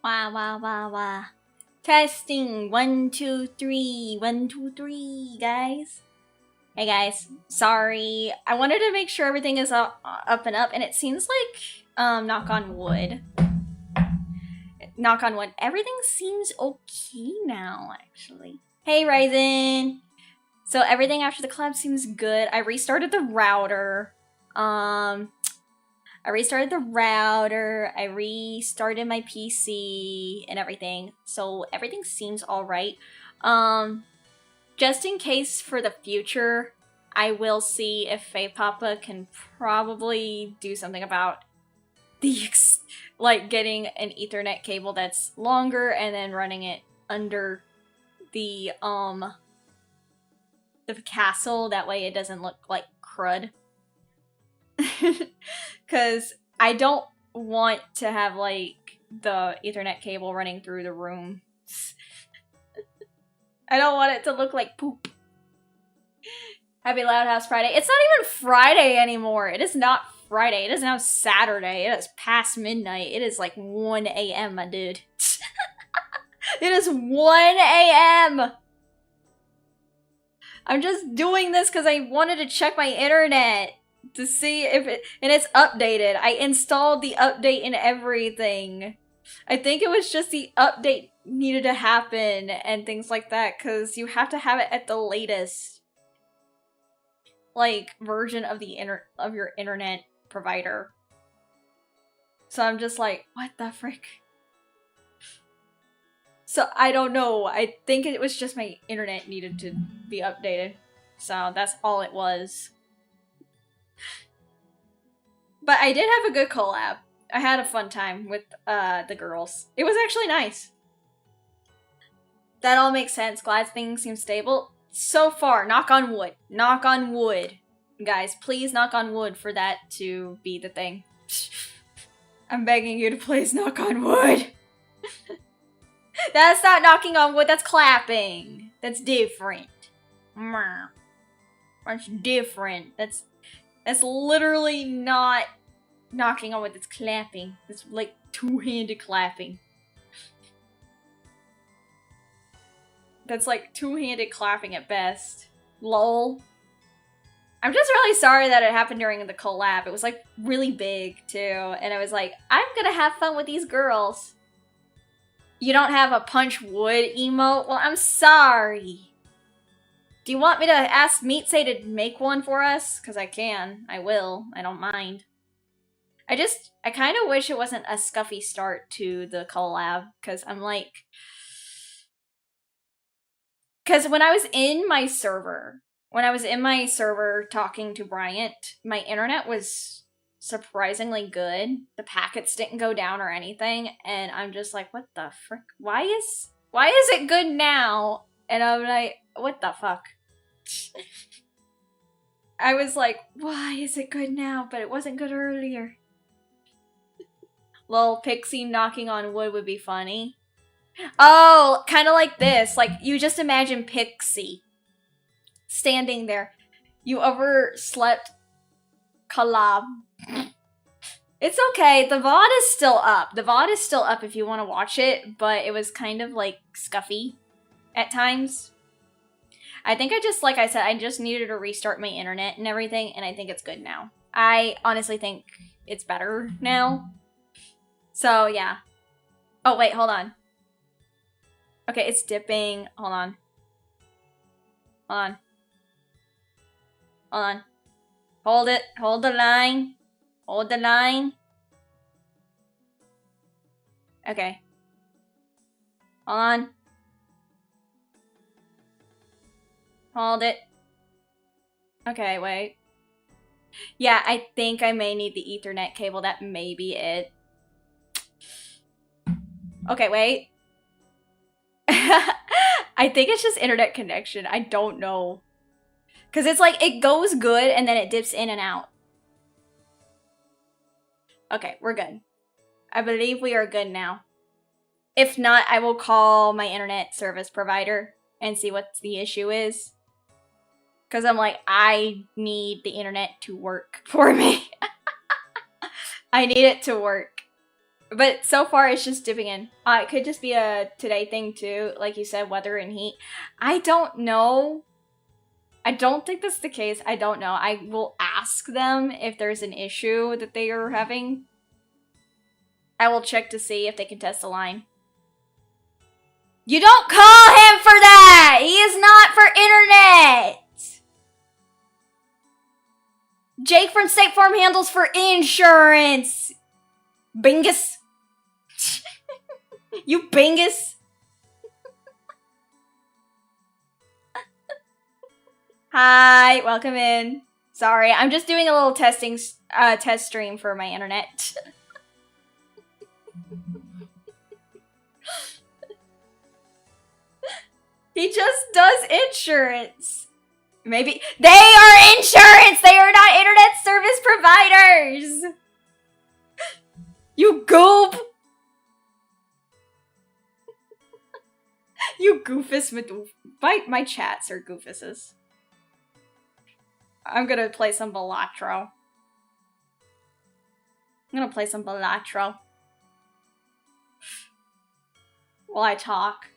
Wow, wow, wow, wow. Testing 1, 2, 3. 1, 2, 3, guys. Hey guys, sorry. I wanted to make sure everything is up and up, and it seems like, knock on wood. Knock on wood. Everything seems okay now, actually. Hey, Ryzen! So everything after the collab seems good. I restarted the router. I restarted my PC and everything. So everything seems alright. Just in case for the future, I will see if Faye Papa can probably do something about the like getting an Ethernet cable that's longer and then running it under the castle. That way it doesn't look like crud. Because I don't want to have like the Ethernet cable running through the room. I don't want it to look like poop. Happy Loud House Friday. It's not even Friday anymore. It is not Friday. It is now Saturday. It is past midnight. It is like 1 a.m., my dude. It is 1 a.m. I'm just doing this because I wanted to check my internet to see if it, and it's updated. I installed the update and everything. I think it was just the update needed to happen and things like that, because you have to have it at the latest like version of the your internet provider. So I'm just like, what the frick? So I don't know. I think it was just my internet needed to be updated. So that's all it was. But I did have a good collab. I had a fun time with the girls. It was actually nice. That all makes sense. Glad things seem stable. So far, knock on wood. Knock on wood. Guys, please knock on wood for that to be the thing. I'm begging you to please knock on wood. That's not knocking on wood, that's clapping. That's different. That's different. That's literally not knocking on wood, it's clapping. It's like two-handed clapping. That's like two-handed clapping at best. Lol. I'm just really sorry that it happened during the collab. It was like really big too. And I was like, I'm gonna have fun with these girls. You don't have a punch wood emote? Well, I'm sorry. Do you want me to ask Meatsay to make one for us? Because I can. I will. I don't mind. I kind of wish it wasn't a scuffy start to the collab. Because I'm like... Because when I was in my server talking to Bryant, my internet was surprisingly good. The packets didn't go down or anything, and I'm just like, what the frick? Why is it good now? And I'm like, what the fuck? I was like, why is it good now? But it wasn't good earlier. Lol, Pixie knocking on wood would be funny. Oh, kind of like this. Like, you just imagine Pixie standing there. You overslept collab. It's okay. The VOD is still up. The VOD is still up if you want to watch it, but it was kind of, like, scuffy at times. I think like I said, I just needed to restart my internet and everything, and I think it's good now. I honestly think it's better now. So, yeah. Oh, wait, hold on. Okay, it's dipping. Hold on. Hold on. Hold on. Hold it. Hold the line. Hold the line. Okay. Hold on. Hold it. Okay, wait. Yeah, I think I may need the Ethernet cable. That may be it. Okay, wait. I think it's just internet connection. I don't know. Because it's like, it goes good and then it dips in and out. Okay, we're good. I believe we are good now. If not, I will call my internet service provider and see what the issue is. Because I'm like, I need the internet to work for me. I need it to work. But so far, it's just dipping in. It could just be a today thing too. Like you said, weather and heat. I don't know. I don't think that's the case. I don't know. I will ask them if there's an issue that they are having. I will check to see if they can test the line. You don't call him for that! He is not for internet! Jake from State Farm handles for insurance! Bingus! You bingus! Hi, welcome in. Sorry, I'm just doing a little test stream for my internet. He just does insurance. Maybe they are insurance! They are not internet service providers! You goob! You goofus madoof. My chats are goofuses. I'm gonna play some Balatro. While I talk.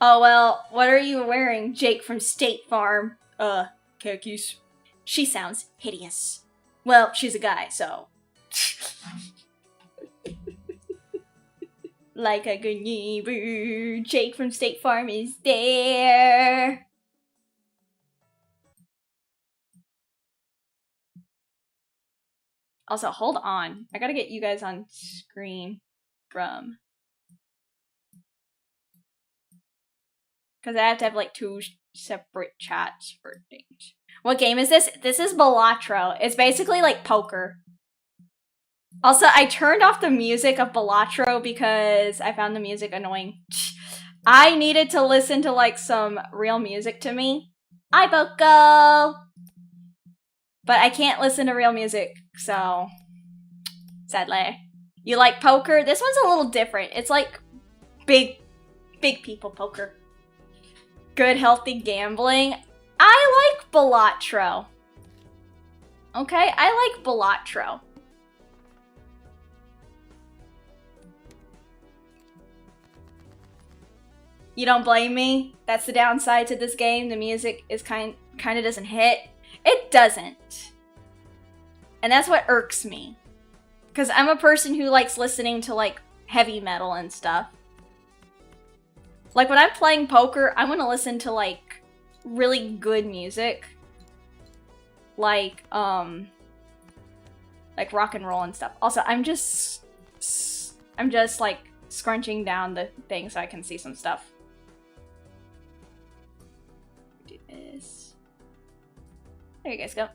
Oh well, what are you wearing, Jake from State Farm? Khakis. She sounds hideous. Well, she's a guy, so. Like a good neighbor, Jake from State Farm is there. Also, hold on. I gotta get you guys on screen from... Because I have to have, like, 2 separate chats for things. What game is this? This is Balatro. It's basically like poker. Also, I turned off the music of Balatro because I found the music annoying. I needed to listen to, like, some real music to me. Hi, Boko! But I can't listen to real music, so... Sadly. You like poker? This one's a little different. It's like big people poker. Good, healthy gambling. I like Balatro. Okay, I like Balatro. You don't blame me? That's the downside to this game. The music is kind of doesn't hit. It doesn't. And that's what irks me. Because I'm a person who likes listening to, like, heavy metal and stuff. Like, when I'm playing poker, I want to listen to, like, really good music. Like rock and roll and stuff. Also, I'm just, like, scrunching down the thing so I can see some stuff. Do this. There you guys go.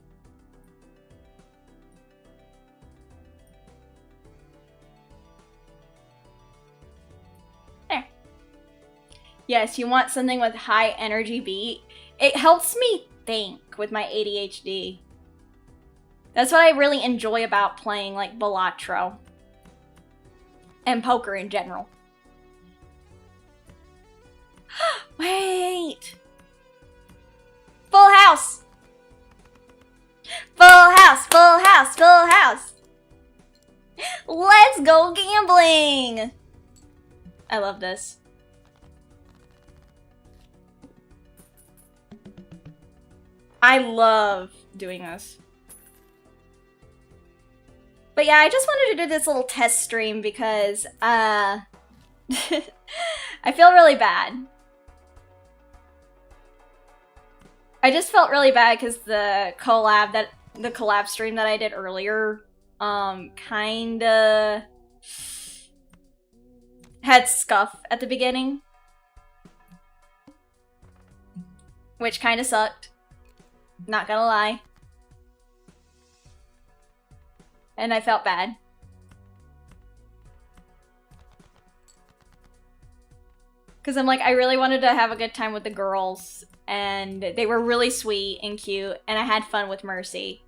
There. Yes, you want something with high energy beat. It helps me think with my ADHD. That's what I really enjoy about playing, like, Balatro. And poker in general. Wait! Full house! Full house! Full house! Full house! Let's go gambling! I love this. I love doing this. But yeah, I just wanted to do this little test stream because, I feel really bad. I just felt really bad because the collab stream that I did earlier, kinda had scuff at the beginning. Which kinda sucked. Not gonna lie. And I felt bad. Because I'm like, I really wanted to have a good time with the girls. And they were really sweet and cute. And I had fun with Mercy.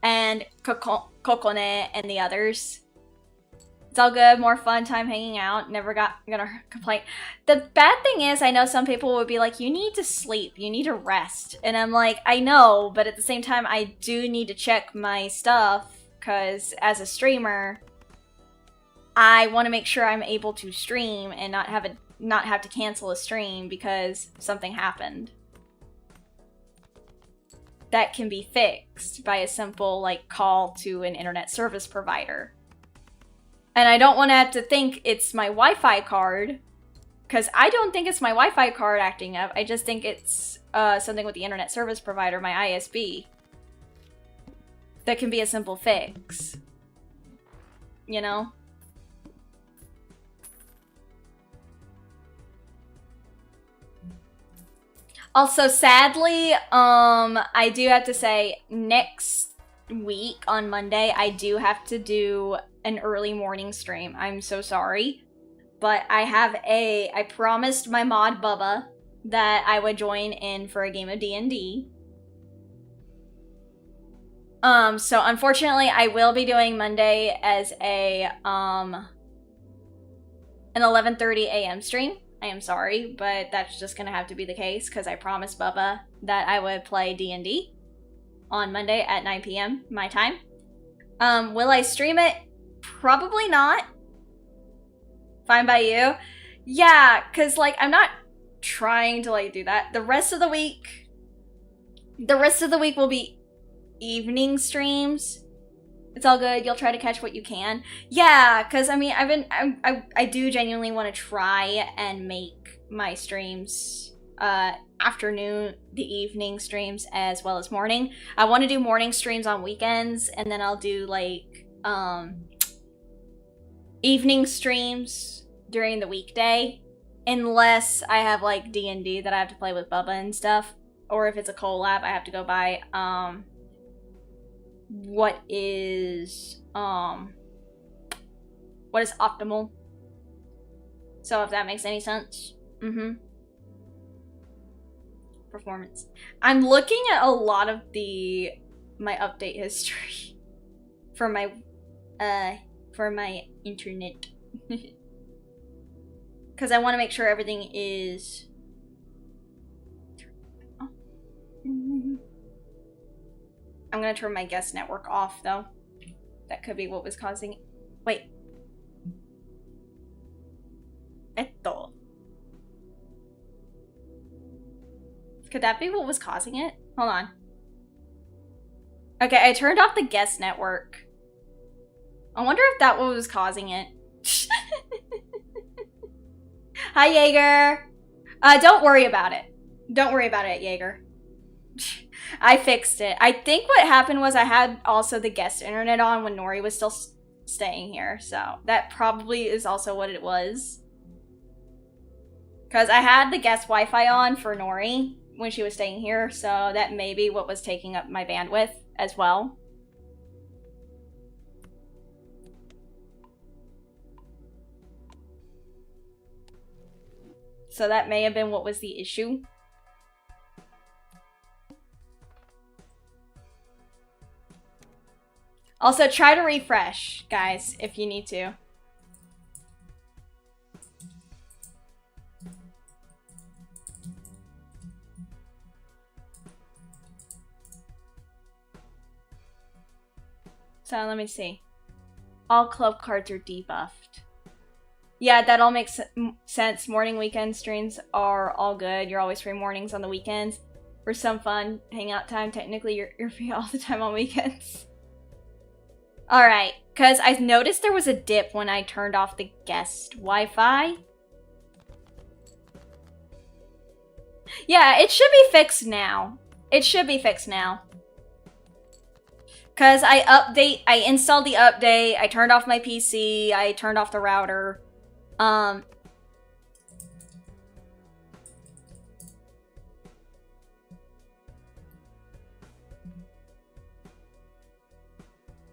And Kokone and the others. It's all good. More fun time hanging out. Never gonna complain. The bad thing is, I know some people would be like, you need to sleep. You need to rest. And I'm like, I know. But at the same time, I do need to check my stuff. Because as a streamer, I want to make sure I'm able to stream and not have to cancel a stream because something happened. That can be fixed by a simple, like, call to an internet service provider. And I don't want to have to think it's my Wi-Fi card, because I don't think it's my Wi-Fi card acting up. I just think it's something with the internet service provider, my ISP. That can be a simple fix. You know? Also, sadly, I do have to say, next week on Monday, I do have to do an early morning stream. I'm so sorry. But I promised my mod Bubba that I would join in for a game of D&D. So unfortunately, I will be doing Monday as an 11:30 a.m. stream. I am sorry, but that's just gonna have to be the case because I promised Bubba that I would play D&D on Monday at 9 p.m. my time. Will I stream it? Probably not. Fine by you? Yeah, because, like, I'm not trying to, like, do that. The rest of the week will be evening streams. It's all good. You'll try to catch what you can. Yeah, because I mean, I do genuinely want to try and make my streams afternoon, the evening streams as well as morning. I want to do morning streams on weekends, and then I'll do like evening streams during the weekday, unless I have like D&D that I have to play with Bubba and stuff, or if it's a collab, I have to go by what is optimal. So if that makes any sense. Performance. I'm looking at a lot of my update history for my internet. Cuz I want to make sure everything is I'm gonna turn my guest network off though. That could be what was causing it. Wait. Esto. Could that be what was causing it? Hold on. Okay, I turned off the guest network. I wonder if that was causing it. Hi, Jaeger. Don't worry about it. Don't worry about it, Jaeger. I fixed it. I think what happened was I had also the guest internet on when Nori was still staying here. So that probably is also what it was. Because I had the guest Wi-Fi on for Nori when she was staying here. So that may be what was taking up my bandwidth as well. So that may have been what was the issue. Also, try to refresh, guys, if you need to. So let me see. All club cards are debuffed. Yeah, that all makes sense. Morning weekend streams are all good. You're always free mornings on the weekends. For some fun hangout time, technically you're free all the time on weekends. Alright, because I noticed there was a dip when I turned off the guest Wi-Fi. Yeah, it should be fixed now. It should be fixed now. Because I installed the update, I turned off my PC, I turned off the router.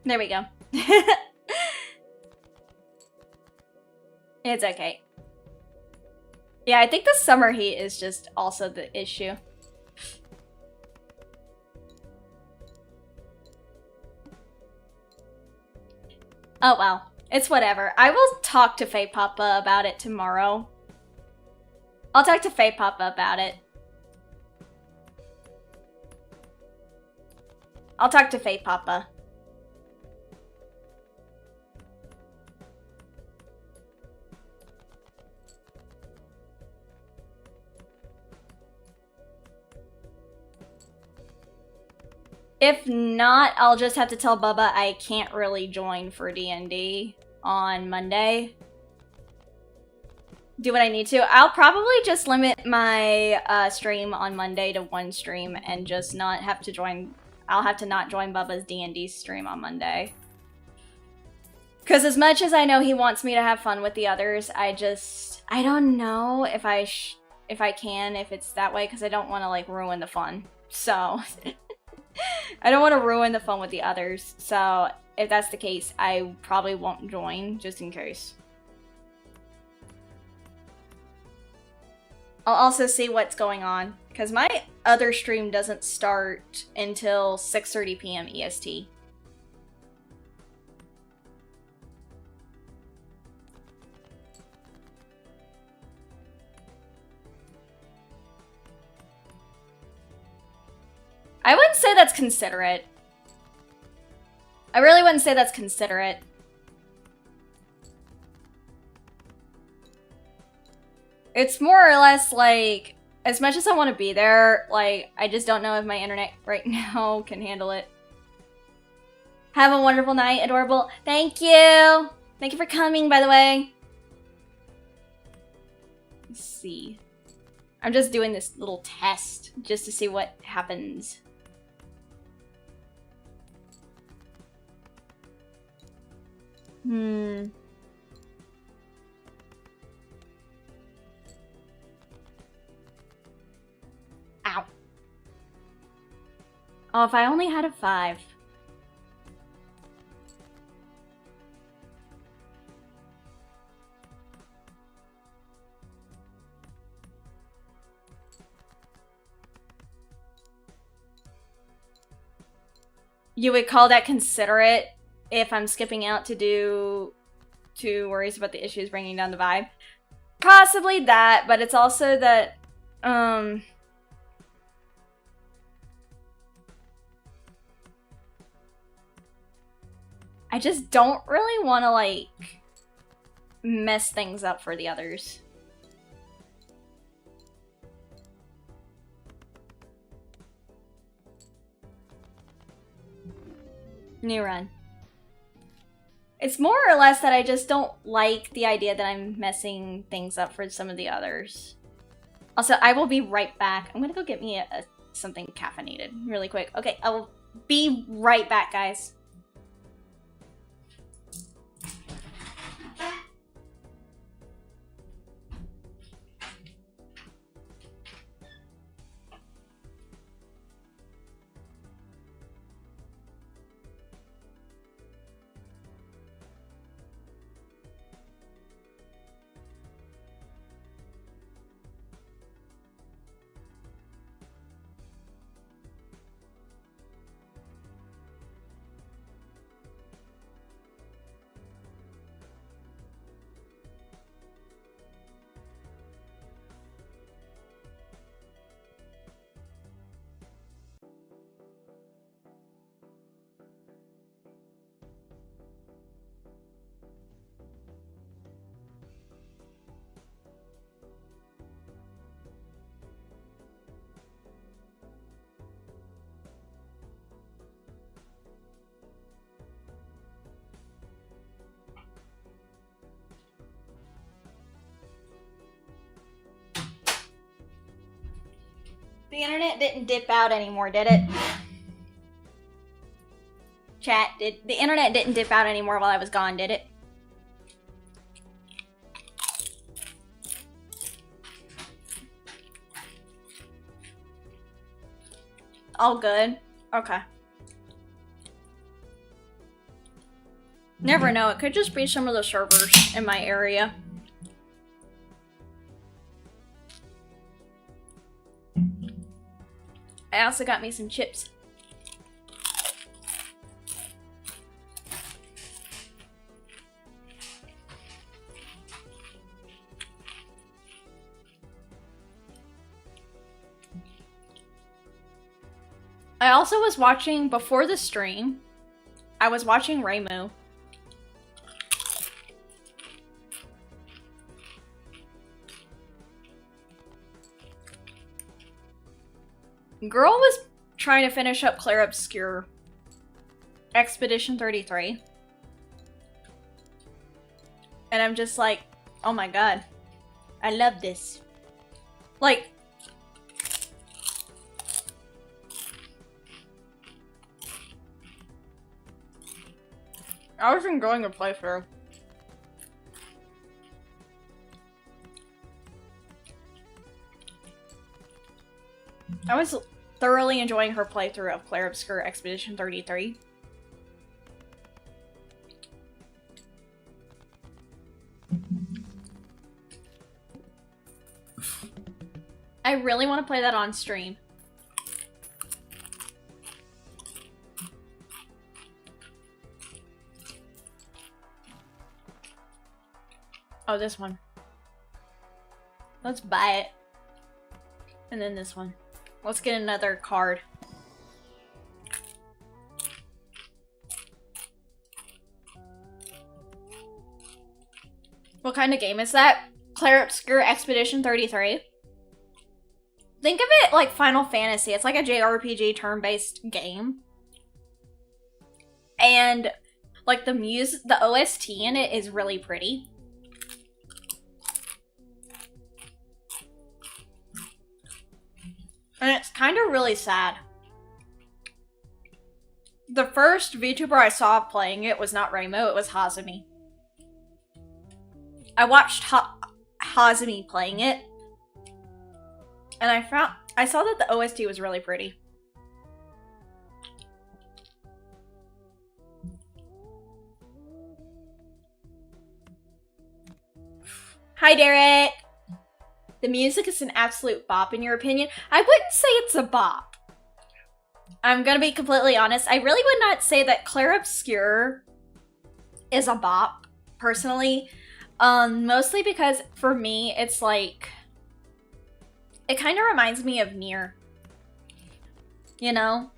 There we go. It's okay. Yeah, I think the summer heat is just also the issue. Oh well, it's whatever. I will talk to Faye Papa about it tomorrow. I'll talk to Faye Papa about it. I'll talk to Faye Papa. If not, I'll just have to tell Bubba I can't really join for D&D on Monday. Do what I need to. I'll probably just limit my stream on Monday to one stream and just not have to join. I'll have to not join Bubba's D&D stream on Monday. Because as much as I know he wants me to have fun with the others, I don't know if if it's that way, because I don't want to like ruin the fun. So... I don't want to ruin the fun with the others, so if that's the case, I probably won't join, just in case. I'll also see what's going on, because my other stream doesn't start until 6:30 p.m. EST. I wouldn't say that's considerate. I really wouldn't say that's considerate. It's more or less like, as much as I want to be there, like, I just don't know if my internet right now can handle it. Have a wonderful night, adorable. Thank you! Thank you for coming, by the way. Let's see. I'm just doing this little test just to see what happens. Ow. Oh, if I only had a 5. You would call that considerate if I'm skipping out to worries about the issues bringing down the vibe? Possibly that, but it's also that, I just don't really want to, like, mess things up for the others. New run. It's more or less that I just don't like the idea that I'm messing things up for some of the others. Also, I will be right back. I'm gonna go get me something caffeinated really quick. Okay, I will be right back, guys. The internet didn't dip out anymore, did it? Chat, the internet didn't dip out anymore while I was gone, did it? All good? Okay. Never know, it could just be some of the servers in my area. I also got me some chips. I also was watching, before the stream, I was watching Raymu. Girl was trying to finish up Claire Obscure Expedition 33. And I'm just like, oh my god. I love this. Like, I was enjoying the playthrough. I was thoroughly enjoying her playthrough of Claire Obscure Expedition 33. I really want to play that on stream. Oh, this one. Let's buy it. And then this one. Let's get another card. What kind of game is that? Claire Obscure Expedition 33? Think of it like Final Fantasy. It's like a JRPG turn-based game. And like the music, the OST in it is really pretty. And it's kind of really sad. The first VTuber I saw playing it was not Raymo, it was Hazumi. I watched Hazumi playing it, and I saw that the OST was really pretty. Hi, Derek! The music is an absolute bop, in your opinion? I wouldn't say it's a bop. I'm gonna be completely honest. I really would not say that Claire Obscure is a bop, personally. Mostly because, for me, it's like... It kind of reminds me of Nier. You know?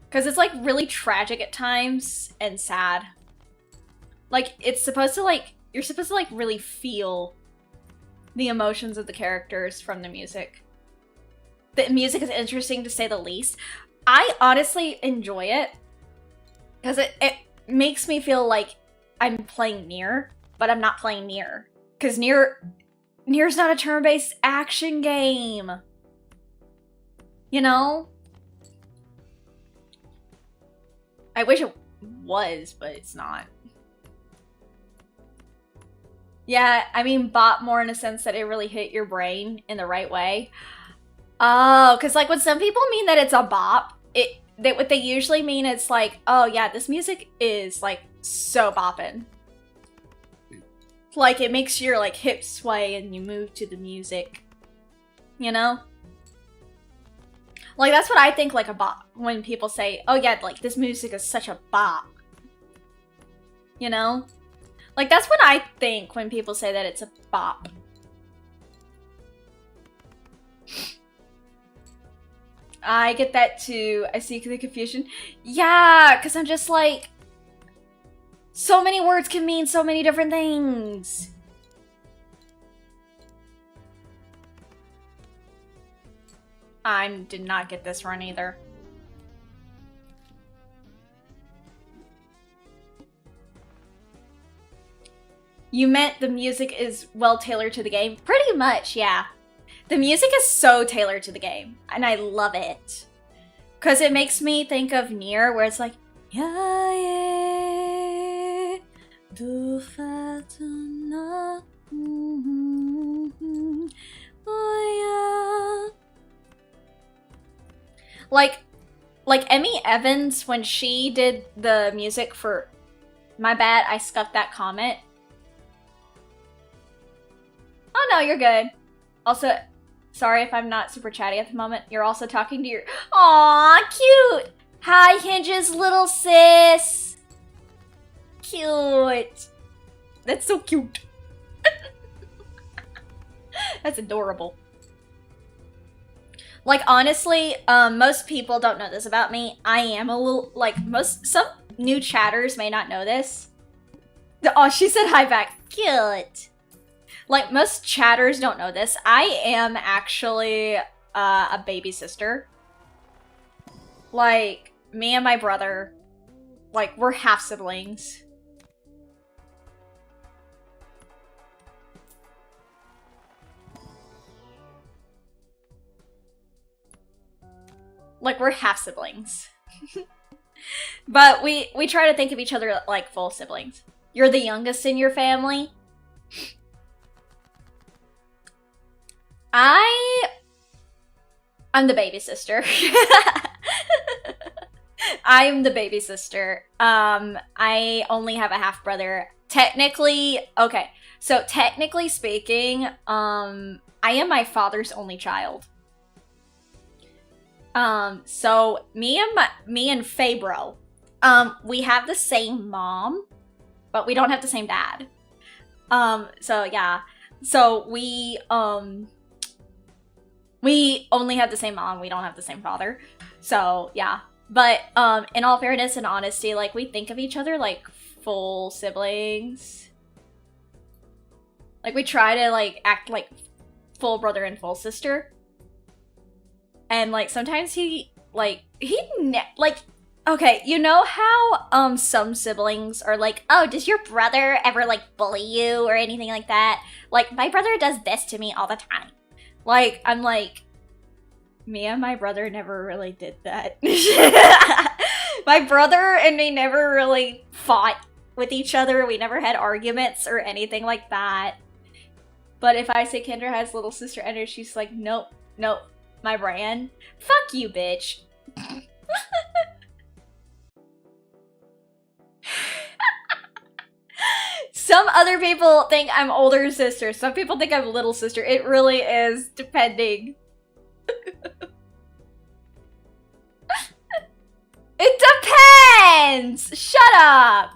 Because it's like really tragic at times and sad. Like it's supposed to like, you're supposed to like really feel the emotions of the characters from the music. The music is interesting to say the least. I honestly enjoy it because it makes me feel like I'm playing Nier, but I'm not playing Nier. Because Nier's not a turn-based action game. You know? I wish it was, but it's not. Yeah, I mean bop more in a sense that it really hit your brain in the right way. Oh, because like when some people mean that it's a bop, what they usually mean is like, oh yeah, this music is like so boppin'. Like it makes your like hips sway and you move to the music. You know? Like that's what I think like a bop when people say, oh yeah, like this music is such a bop. You know? Like that's what I think when people say that it's a bop. I get that too. I see the confusion. Yeah, because I'm just like, so many words can mean so many different things. I did not get this run either. You meant the music is well tailored to the game? Pretty much, yeah. The music is so tailored to the game, and I love it. Because it makes me think of Nier, where it's like, yeah, yeah, do fatuna, oh yeah. Like Emmy Evans, when she did the music for, my bad, I scuffed that comment. Oh no, you're good. Also, sorry if I'm not super chatty at the moment. You're also talking to your... Aww, cute! Hi, Hinge's little sis! Cute! That's so cute. That's adorable. Like, honestly, most people don't know this about me. I am a little... Like, some new chatters may not know this. Oh, she said hi back. Cute! Like, most chatters don't know this. I am actually a baby sister. Like, me and my brother, like, we're half siblings. Like, we're half siblings. But we try to think of each other like full siblings. You're the youngest in your family? I'm the baby sister. I'm the baby sister. I only have a half brother. Technically, okay. So technically speaking, I am my father's only child. So me and Fabro, we have the same mom, but we don't have the same dad. So yeah. So we only have the same mom, we don't have the same father. So, yeah. But, in all fairness and honesty, like, we think of each other like full siblings. Like, we try to, like, act like full brother and full sister. And, like, sometimes okay, you know how, some siblings are like, oh, does your brother ever, like, bully you or anything like that? Like, my brother does this to me all the time. Like, I'm like, me and my brother never really did that. My brother and me never really fought with each other. We never had arguments or anything like that. But if I say Kendra has little sister energy, she's like, nope, nope, my brand. Fuck you, bitch. Some other people think I'm older sister. Some people think I'm little sister. It really is depending. It depends! Shut up!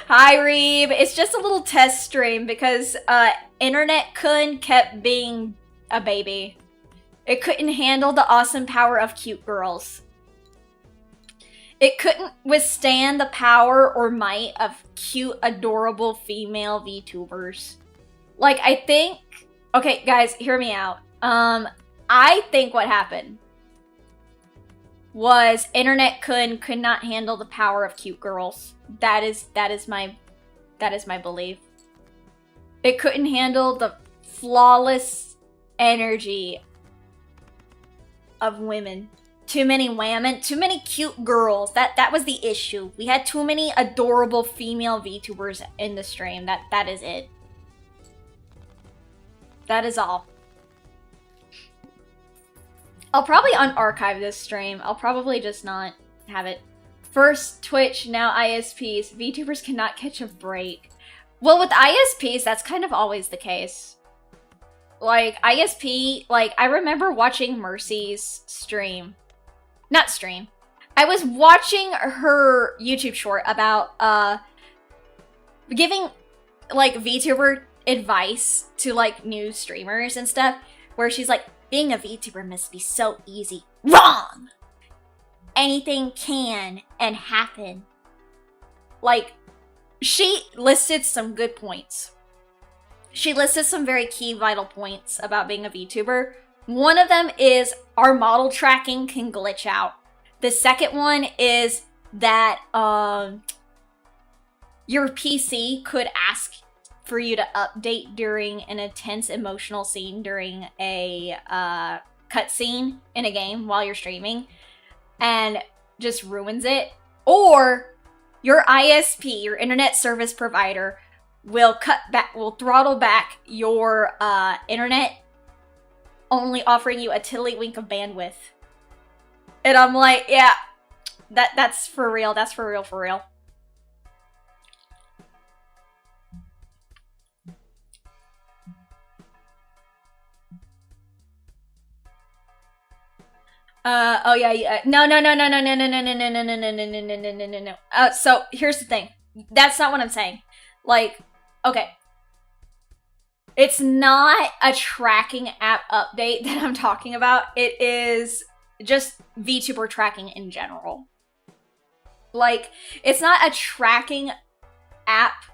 Hi, Reeb. It's just a little test stream because Internet Kun kept being a baby. It couldn't handle the awesome power of cute girls. It couldn't withstand the power or might of cute, adorable female VTubers. Like, I think... Okay, guys, hear me out. I think what happened was internet could not handle the power of cute girls. That is my belief. It couldn't handle the flawless energy of women. Too many women, too many cute girls. That was the issue. We had too many adorable female VTubers in the stream. That is it. That is all. I'll probably unarchive this stream. I'll probably just not have it. First Twitch, now ISPs. VTubers cannot catch a break. Well, with ISPs, that's kind of always the case. Like, ISP, like, I remember watching Mercy's stream. Not stream. I was watching her YouTube short about, giving, like, VTuber advice to, like, new streamers and stuff, where she's like, being a VTuber must be so easy. Wrong! Anything can and happen. Like, she listed some good points. She listed some very key vital points about being a VTuber. One of them is our model tracking can glitch out. The second one is that your PC could ask for you to update during an intense emotional scene during a cutscene in a game while you're streaming and just ruins it. Or your ISP, your internet service provider, will throttle back your internet, only offering you a tiddlywink of bandwidth. And I'm like, yeah, that's for real. That's for real, for real. Oh yeah. No. So here's the thing. That's not what I'm saying. Like, okay. It's not a tracking app update that I'm talking about. It is just VTuber tracking in general. Like, it's not a tracking app.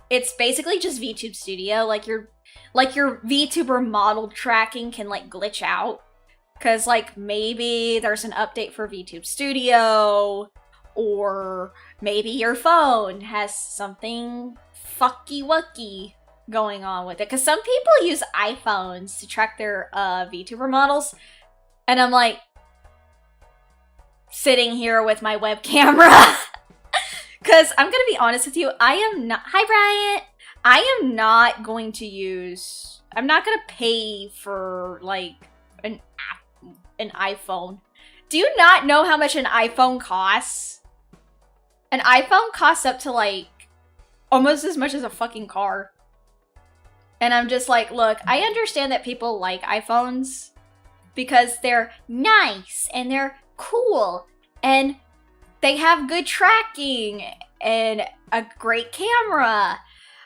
It's basically just VTube Studio. Like your VTuber model tracking can like glitch out. Cause like maybe there's an update for VTube Studio, or maybe your phone has something fucky-wucky going on with it. Cause some people use iPhones to track their VTuber models, and I'm like sitting here with my web camera. Cause I'm gonna be honest with you, I am not. Hi Bryant. I am not going to use. I'm not gonna pay for like an iPhone. Do you not know how much an iPhone costs? An iPhone costs up to like almost as much as a fucking car. And I'm just like, look, I understand that people like iPhones because they're nice and they're cool and they have good tracking and a great camera.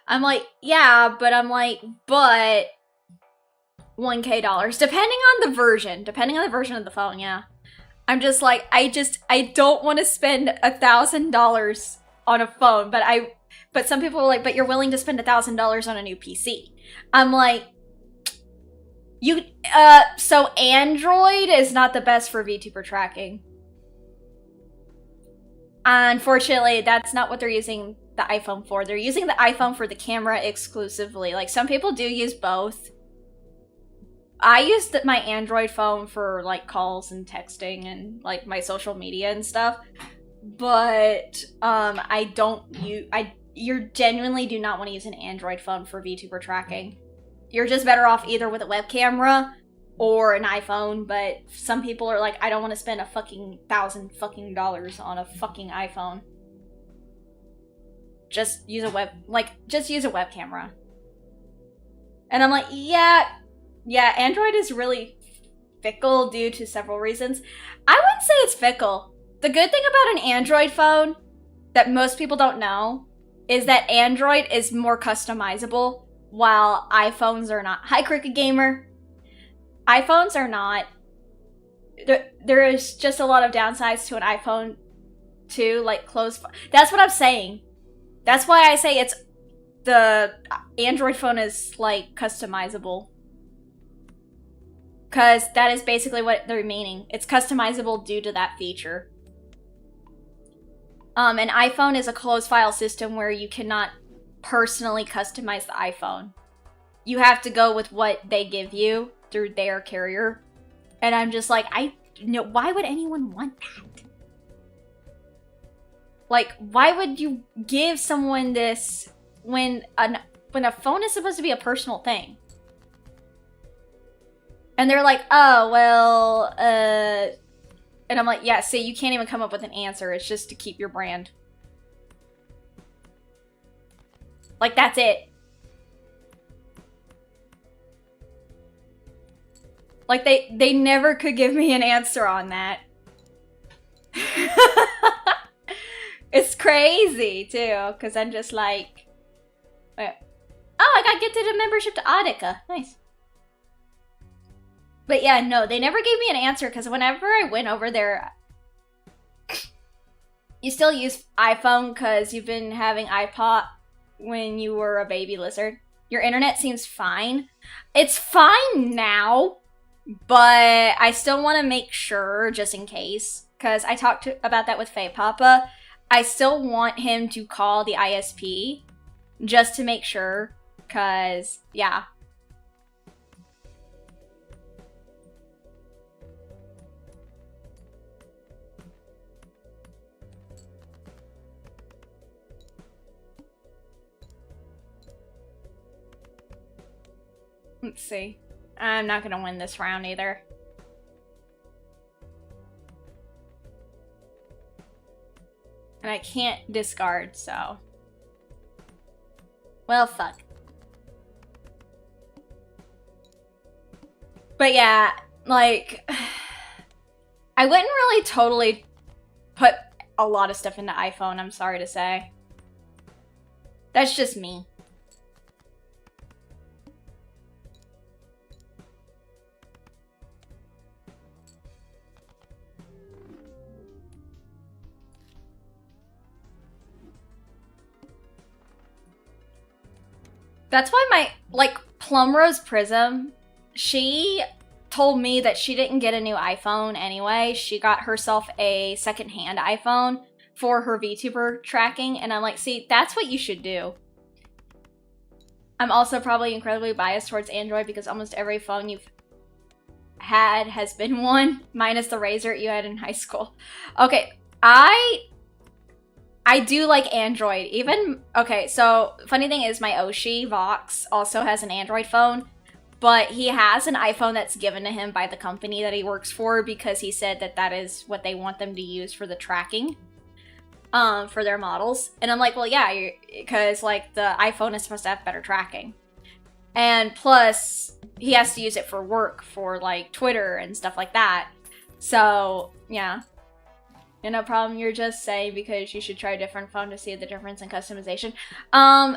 I'm like, yeah, but I'm like, but $1K, depending on the version of the phone, yeah. I'm just like, I don't want to spend $1,000 on a phone, but some people are like, but you're willing to spend $1,000 on a new PC. I'm like, so Android is not the best for VTuber tracking. Unfortunately, that's not what they're using the iPhone for. They're using the iPhone for the camera exclusively. Like, some people do use both. I used my Android phone for like calls and texting and like my social media and stuff, but you genuinely do not want to use an Android phone for VTuber tracking. You're just better off either with a web camera or an iPhone, but some people are like, I don't want to spend a fucking $1,000 on a fucking iPhone. Just use a web camera. And I'm like, yeah, Android is really fickle due to several reasons. I wouldn't say it's fickle. The good thing about an Android phone that most people don't know is that Android is more customizable while iPhones are not. Hi, Cricket Gamer. iPhones are not... There is just a lot of downsides to an iPhone too, like close... That's what I'm saying. That's why I say it's... The Android phone is, like, customizable. Because that is basically what they're meaning. It's customizable due to that feature. An iPhone is a closed file system where you cannot personally customize the iPhone. You have to go with what they give you through their carrier. And I'm just like, why would anyone want that? Like, why would you give someone this when a phone is supposed to be a personal thing? And they're like, oh, well, and I'm like, yeah, see, you can't even come up with an answer. It's just to keep your brand. Like, that's it. Like, they never could give me an answer on that. It's crazy, too, because I'm just like... Oh, I got gifted a membership to Audica. Nice. But yeah, no, they never gave me an answer because whenever I went over there, you still use iPhone because you've been having iPod when you were a baby lizard. Your internet seems fine. It's fine now, but I still want to make sure just in case because I talked about that with Faye Papa. I still want him to call the ISP just to make sure because, yeah. Let's see. I'm not gonna win this round either. And I can't discard, so... Well, fuck. But yeah, like... I wouldn't really totally put a lot of stuff into iPhone, I'm sorry to say. That's just me. That's why my, like, Plumrose Prism, she told me that she didn't get a new iPhone anyway. She got herself a secondhand iPhone for her VTuber tracking, and I'm like, see, that's what you should do. I'm also probably incredibly biased towards Android because almost every phone you've had has been one, minus the Razr you had in high school. Okay, I do like Android. Even, okay, so funny thing is my Oshi, Vox, also has an Android phone, but he has an iPhone that's given to him by the company that he works for because he said that that is what they want them to use for the tracking for their models. And I'm like, well, yeah, because like the iPhone is supposed to have better tracking. And plus, he has to use it for work, for like Twitter and stuff like that. So, yeah. No problem, you're just saying because you should try a different phone to see the difference in customization.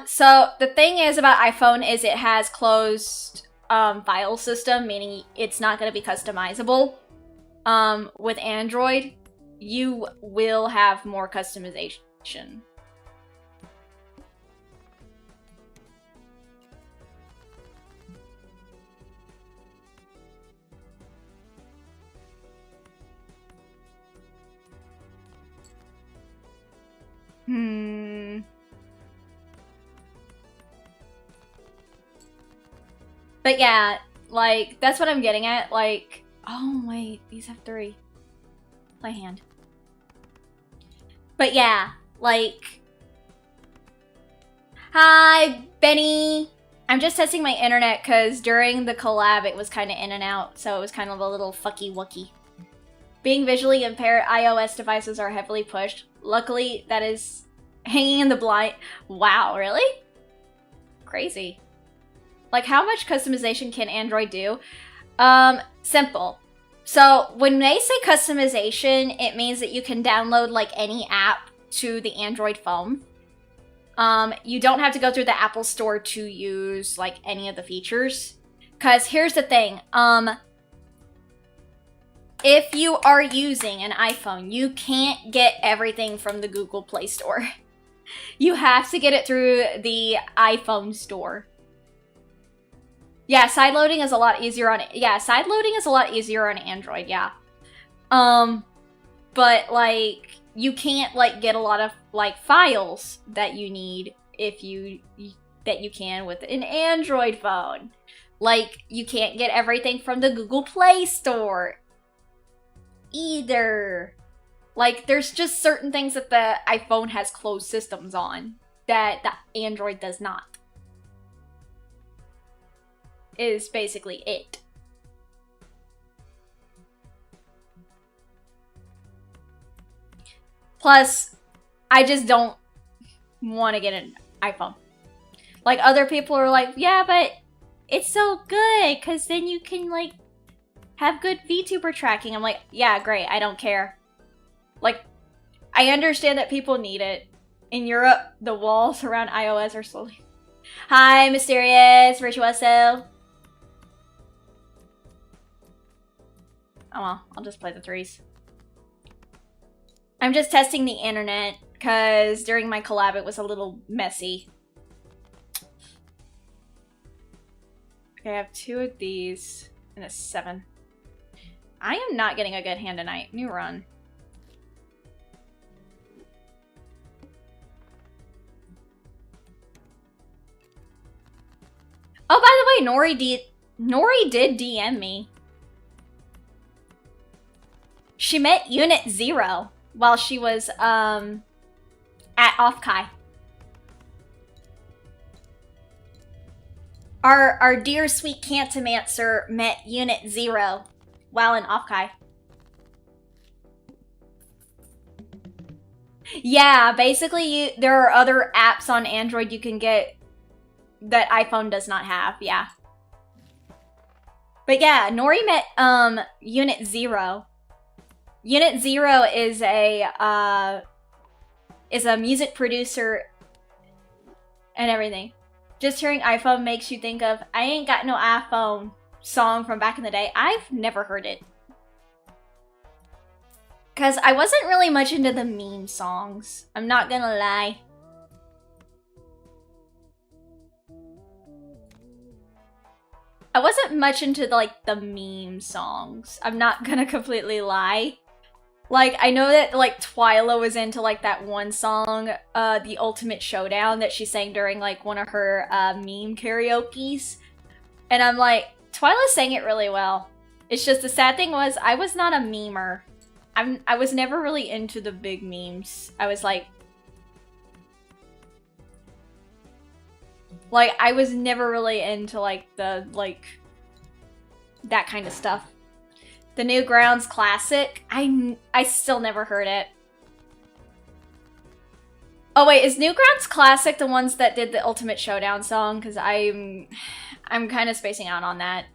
So the thing is about iPhone is it has closed file system, meaning it's not going to be customizable. With Android, you will have more customization. But yeah, like, that's what I'm getting at. Like, oh wait, these have 3. Play hand. But yeah, like... Hi, Benny! I'm just testing my internet because during the collab it was kind of in and out, so it was kind of a little fucky-wucky. Being visually impaired, iOS devices are heavily pushed. Luckily, that is hanging in the blind. Wow, really? Crazy. Like, how much customization can Android do? Simple. So, when they say customization, it means that you can download, like, any app to the Android phone. You don't have to go through the Apple Store to use, like, any of the features. Because here's the thing. if you are using an iPhone, you can't get everything from the Google Play Store. You have to get it through the iPhone store. Yeah, sideloading is a lot easier on sideloading is a lot easier on Android, yeah. But like you can't like get a lot of like files that you need if you can with an Android phone. Like you can't get everything from the Google Play Store either. Like there's just certain things that the iPhone has closed systems on that the Android does not. Is basically it. Plus, I just don't want to get an iPhone. Like, other people are like, yeah, but it's so good, because then you can, like, have good VTuber tracking. I'm like, yeah, great, I don't care. Like, I understand that people need it. In Europe, the walls around iOS are slowly... Hi, Mysterious Virtuoso. Oh well, I'll just play the threes. I'm just testing the internet, because during my collab it was a little messy. Okay, I have 2 of these and a 7. I am not getting a good hand tonight. New run. Oh, by the way, Nori did DM me. She met Unit 0 while she was, at Offkai. Our dear sweet Cantomancer met Unit 0 while in Offkai. Yeah, basically there are other apps on Android you can get that iPhone does not have, yeah. But yeah, Nori met, Unit 0. Unit 0 is a music producer and everything. Just hearing iPhone makes you think of I Ain't Got No iPhone song from back in the day. I've never heard it. Because I wasn't really much into the meme songs. I'm not gonna lie. I wasn't much into like the meme songs. I'm not gonna completely lie. Like, I know that, like, Twyla was into, like, that one song, The Ultimate Showdown, that she sang during, like, one of her, meme karaokes. And I'm like, Twyla sang it really well. It's just, the sad thing was, I was not a memer. I was never really into the big memes. I was like... Like, I was never really into, like, the, like... that kind of stuff. The Newgrounds Classic. I still never heard it. Oh wait, is Newgrounds Classic the ones that did the Ultimate Showdown song? Because I'm kind of spacing out on that.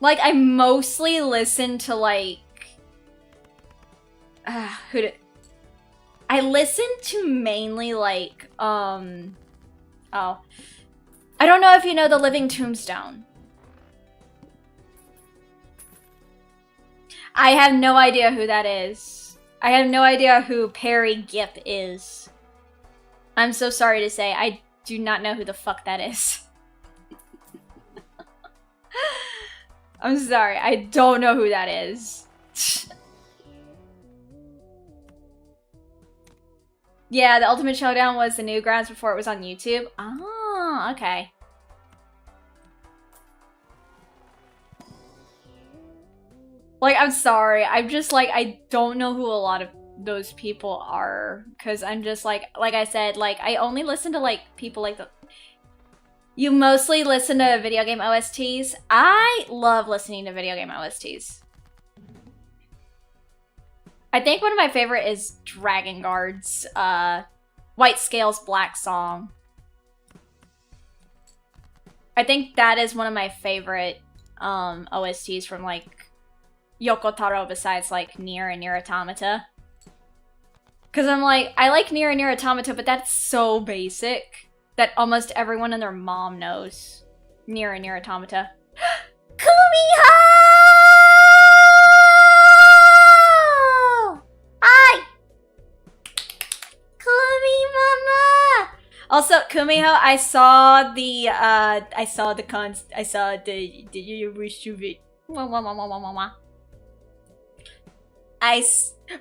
Like, I mostly listen to, like... I listen to mainly, like, oh... I don't know if you know the Living Tombstone. I have no idea who that is. I have no idea who Perry Gipp is. I'm so sorry to say, I do not know who the fuck that is. I'm sorry, I don't know who that is. Yeah, the Ultimate Showdown was the Newgrounds before it was on YouTube. Oh, okay. Like, I'm sorry. I'm just, like, I don't know who a lot of those people are. Because I'm just, like I said, like, I only listen to, like, people like the... You mostly listen to video game OSTs? I love listening to video game OSTs. I think one of my favorite is Dragon Guard's White Scales Black Song. I think that is one of my favorite OSTs from like Yoko Taro besides like Nier and Nier Automata. Cause I'm like, I like Nier and Nier Automata, but that's so basic. that almost everyone and their mom knows. Near and Near Automata. Kumiho! Hi! Kumi mama! Also, Kumiho, I saw the YouTube.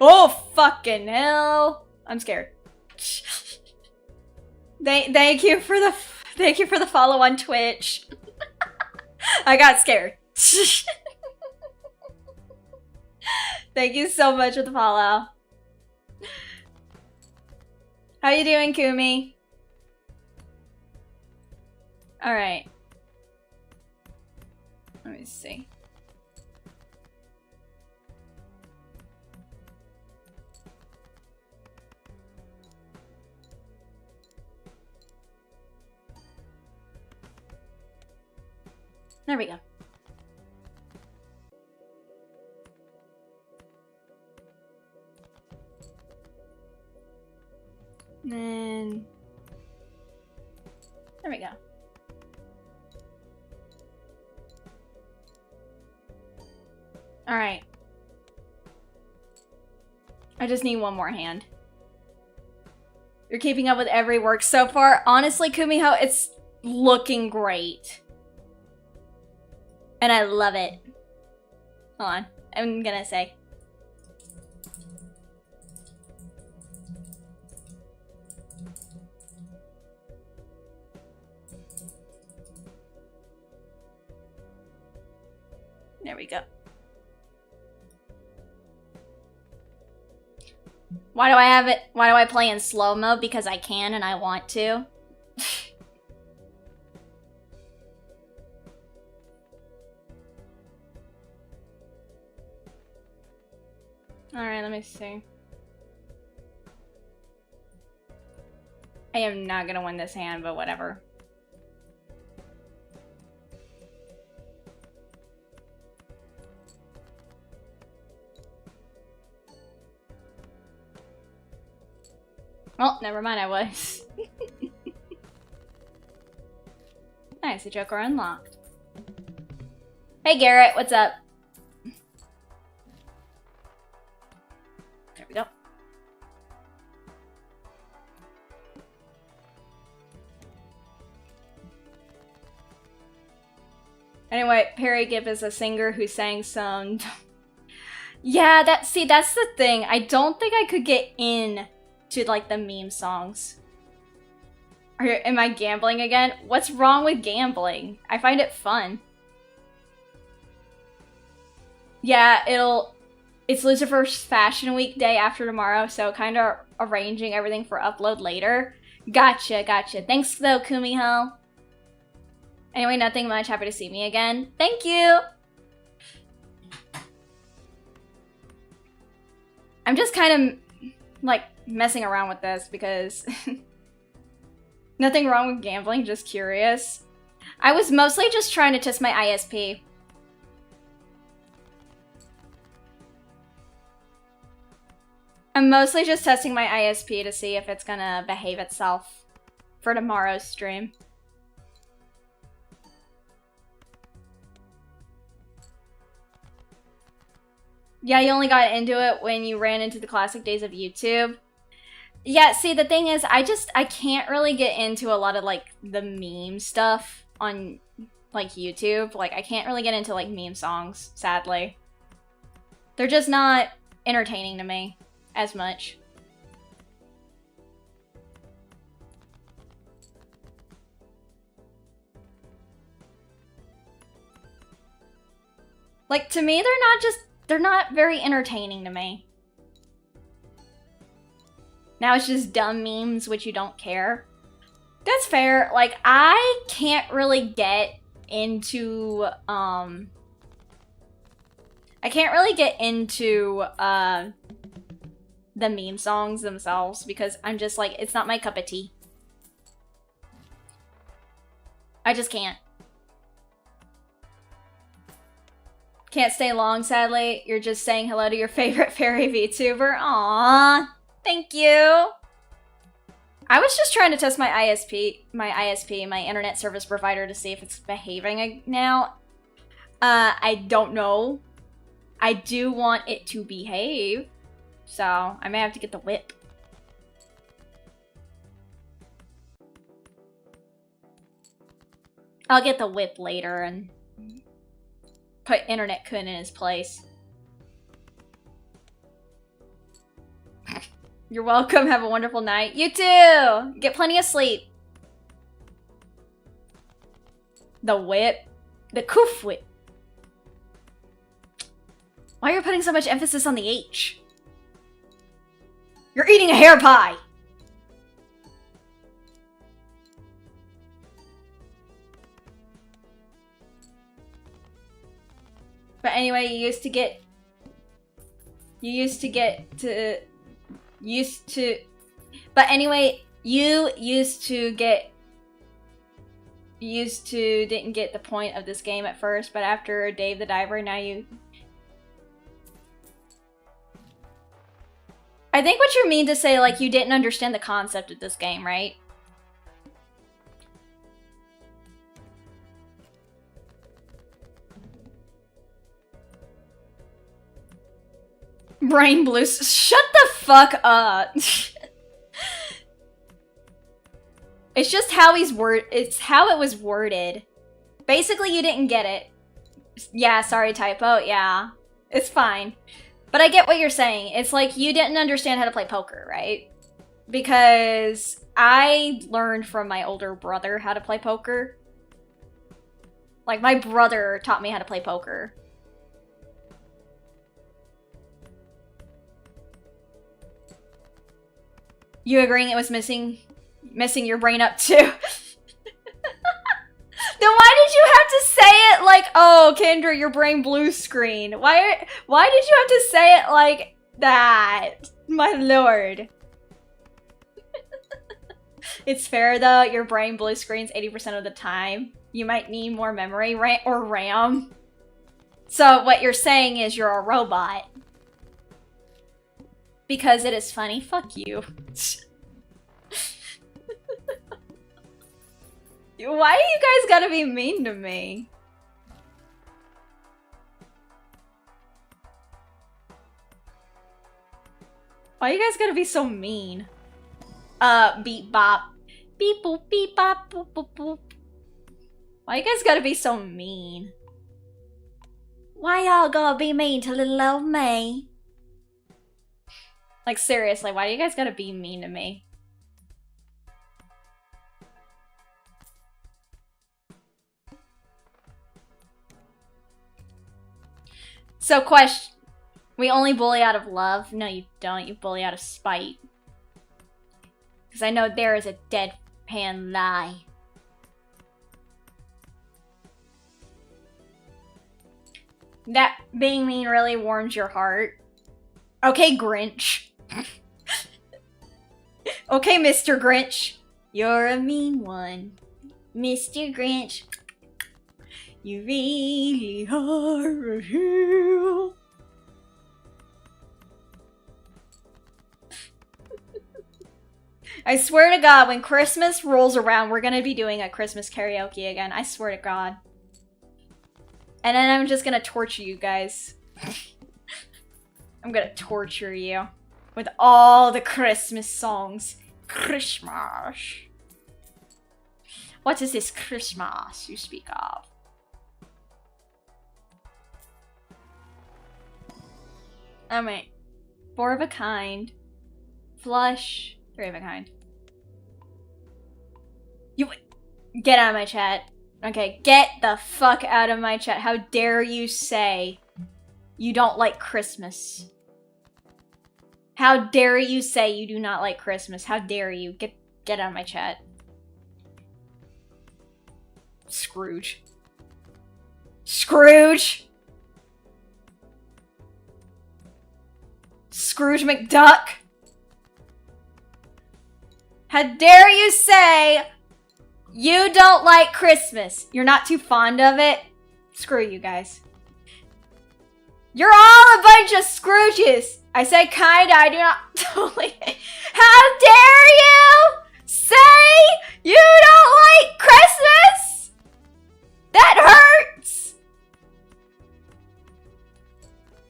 Oh, fucking hell. I'm scared. Thank you for the follow on Twitch. I got scared. Thank you so much for the follow. How you doing, Kumi? Alright. Let me see. There we go. And then... there we go. Alright. I just need one more hand. You're keeping up with every work so far. Honestly, Kumiho, it's looking great. And I love it. Hold on. I'm gonna say. There we go. Why do I have it? Why do I play in slow-mo? Because I can and I want to. Alright, let me see. I am not gonna win this hand, but whatever. Well, never mind, I was. Nice, a Joker unlocked. Hey Garrett, what's up? There we go. Anyway, Perry Gibb is a singer who sang some... Yeah, that's the thing. I don't think I could get in to, like, the meme songs. Am I gambling again? What's wrong with gambling? I find it fun. Yeah, it's Lucifer's Fashion Week day after tomorrow, so kind of arranging everything for upload later. Gotcha, gotcha. Thanks though, Kumiho. Anyway, nothing much. Happy to see me again. Thank you! I'm just kind of, like, messing around with this because... Nothing wrong with gambling, just curious. I was mostly just trying to test my ISP. I'm mostly just testing my ISP to see if it's gonna behave itself for tomorrow's stream. Yeah, you only got into it when you ran into the classic days of YouTube. Yeah, see, the thing is, I can't really get into a lot of, like, the meme stuff on, like, YouTube. Like, I can't really get into, like, meme songs, sadly. They're just not entertaining to me as much. Like, to me, they're not very entertaining to me. Now it's just dumb memes, which you don't care. That's fair. Like, I can't really get into, I can't really get into, the meme songs themselves because I'm just like, it's not my cup of tea. I just can't. Can't stay long, sadly. You're just saying hello to your favorite fairy VTuber. Aww. Thank you. I was just trying to test my ISP, my internet service provider, to see if it's behaving now. I don't know. I do want it to behave, so I may have to get the whip. I'll get the whip later and put Internet Kun in his place. You're welcome. Have a wonderful night. You too! Get plenty of sleep. The whip. The coof whip. Why are you putting so much emphasis on the H? You're eating a hair pie! But anyway, you used to get didn't get the point of this game at first, but after Dave the Diver, now you... I think what you mean to say, like, you didn't understand the concept of this game, right? Brain blues. Shut the fuck up. It's just how it's how it was worded. Basically, you didn't get it. Yeah, sorry, typo. Yeah, it's fine. But I get what you're saying. It's like you didn't understand how to play poker, right? Because I learned from my older brother how to play poker. Like, my brother taught me how to play poker. You agreeing it was messing your brain up too? Then why did you have to say it like, oh, Kendra, your brain blue screen? Why did you have to say it like that? My lord. It's fair though, your brain blue screens 80% of the time. You might need more memory or RAM. So what you're saying is you're a robot. Because it is funny. Fuck you. Why do you guys gotta be mean to me? Why you guys gotta be so mean? Beep bop. Beep boop beep bop boop boop boop. Why you guys gotta be so mean? Why y'all gotta be mean to little old me? Like, seriously, why do you guys gotta be mean to me? So, question. We only bully out of love? No, you don't. You bully out of spite. Because I know there is a deadpan lie. That being mean really warms your heart. Okay, Grinch. Okay, Mr. Grinch. You're a mean one. Mr. Grinch. You really are a hero. I swear to God, when Christmas rolls around, we're gonna be doing a Christmas karaoke again. I swear to God. And then I'm just gonna torture you guys. I'm gonna torture you with all the Christmas songs. Christmas. What is this Christmas you speak of? Alright. 4 of a kind. Flush. 3 of a kind. You get out of my chat. Okay, get the fuck out of my chat. How dare you say you don't like Christmas? How dare you say you do not like Christmas? How dare you? Get out of my chat. Scrooge. Scrooge! Scrooge McDuck! How dare you say you don't like Christmas? You're not too fond of it? Screw you guys. You're all a bunch of Scrooges! I said kinda, I do not totally. How dare you say you don't like Christmas? That hurts!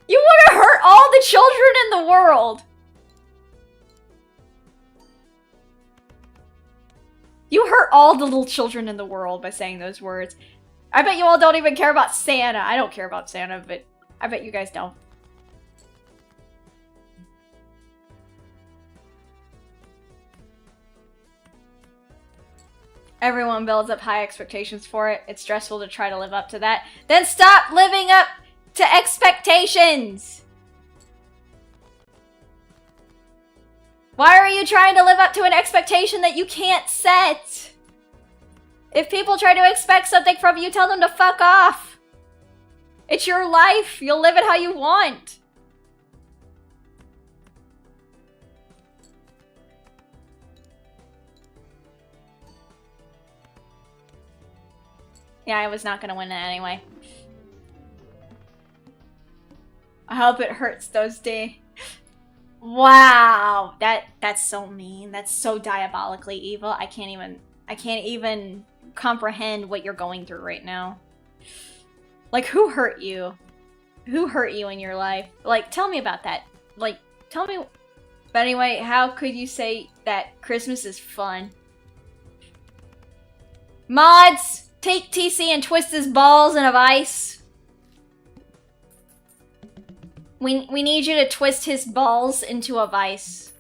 You want to hurt all the children in the world. You hurt all the little children in the world by saying those words. I bet you all don't even care about Santa. I don't care about Santa, but I bet you guys don't. Everyone builds up high expectations for it. It's stressful to try to live up to that. Then stop living up to expectations! Why are you trying to live up to an expectation that you can't set? If people try to expect something from you, tell them to fuck off. It's your life. You'll live it how you want. Yeah, I was not gonna win it anyway. I hope it hurts those days. Wow, that's so mean. That's so diabolically evil. I can't even comprehend what you're going through right now. Like, who hurt you? Who hurt you in your life? Like, tell me about that. Like, tell me. But anyway, how could you say that Christmas is fun? Mods, take TC and twist his balls in a vice. We need you to twist his balls into a vice.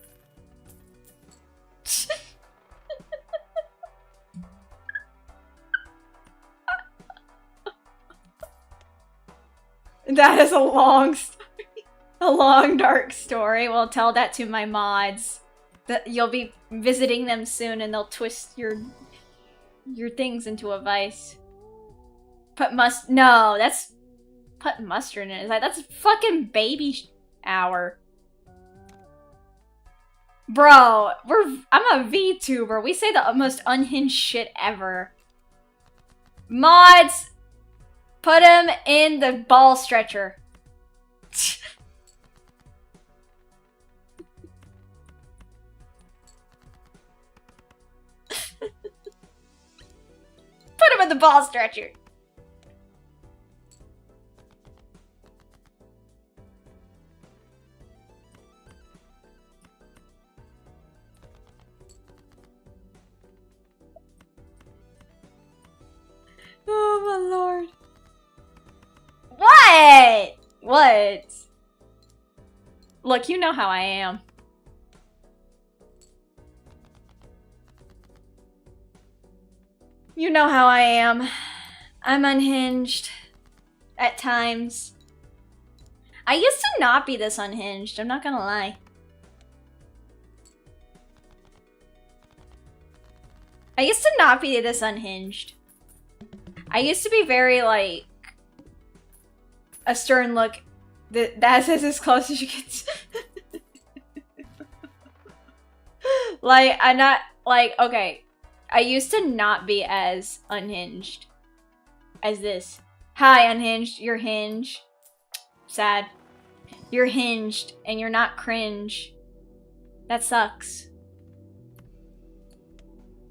That is a long story. A long, dark story. We'll tell that to my mods. That you'll be visiting them soon and they'll twist your things into a vice. No, that's... Put mustard in it. That's fucking baby hour. Bro, I'm a VTuber. We say the most unhinged shit ever. Mods, put him in the ball stretcher. Put him in the ball stretcher. Oh my lord. What? What? Look, you know how I am. You know how I am. I'm unhinged. At times. I used to not be this unhinged, I'm not gonna lie. I used to not be this unhinged. I used to be very, like, a stern look. That's as close as you get. Like, I'm not, like, okay. I used to not be as unhinged as this. Hi, unhinged. You're hinged. Sad. You're hinged, and you're not cringe. That sucks.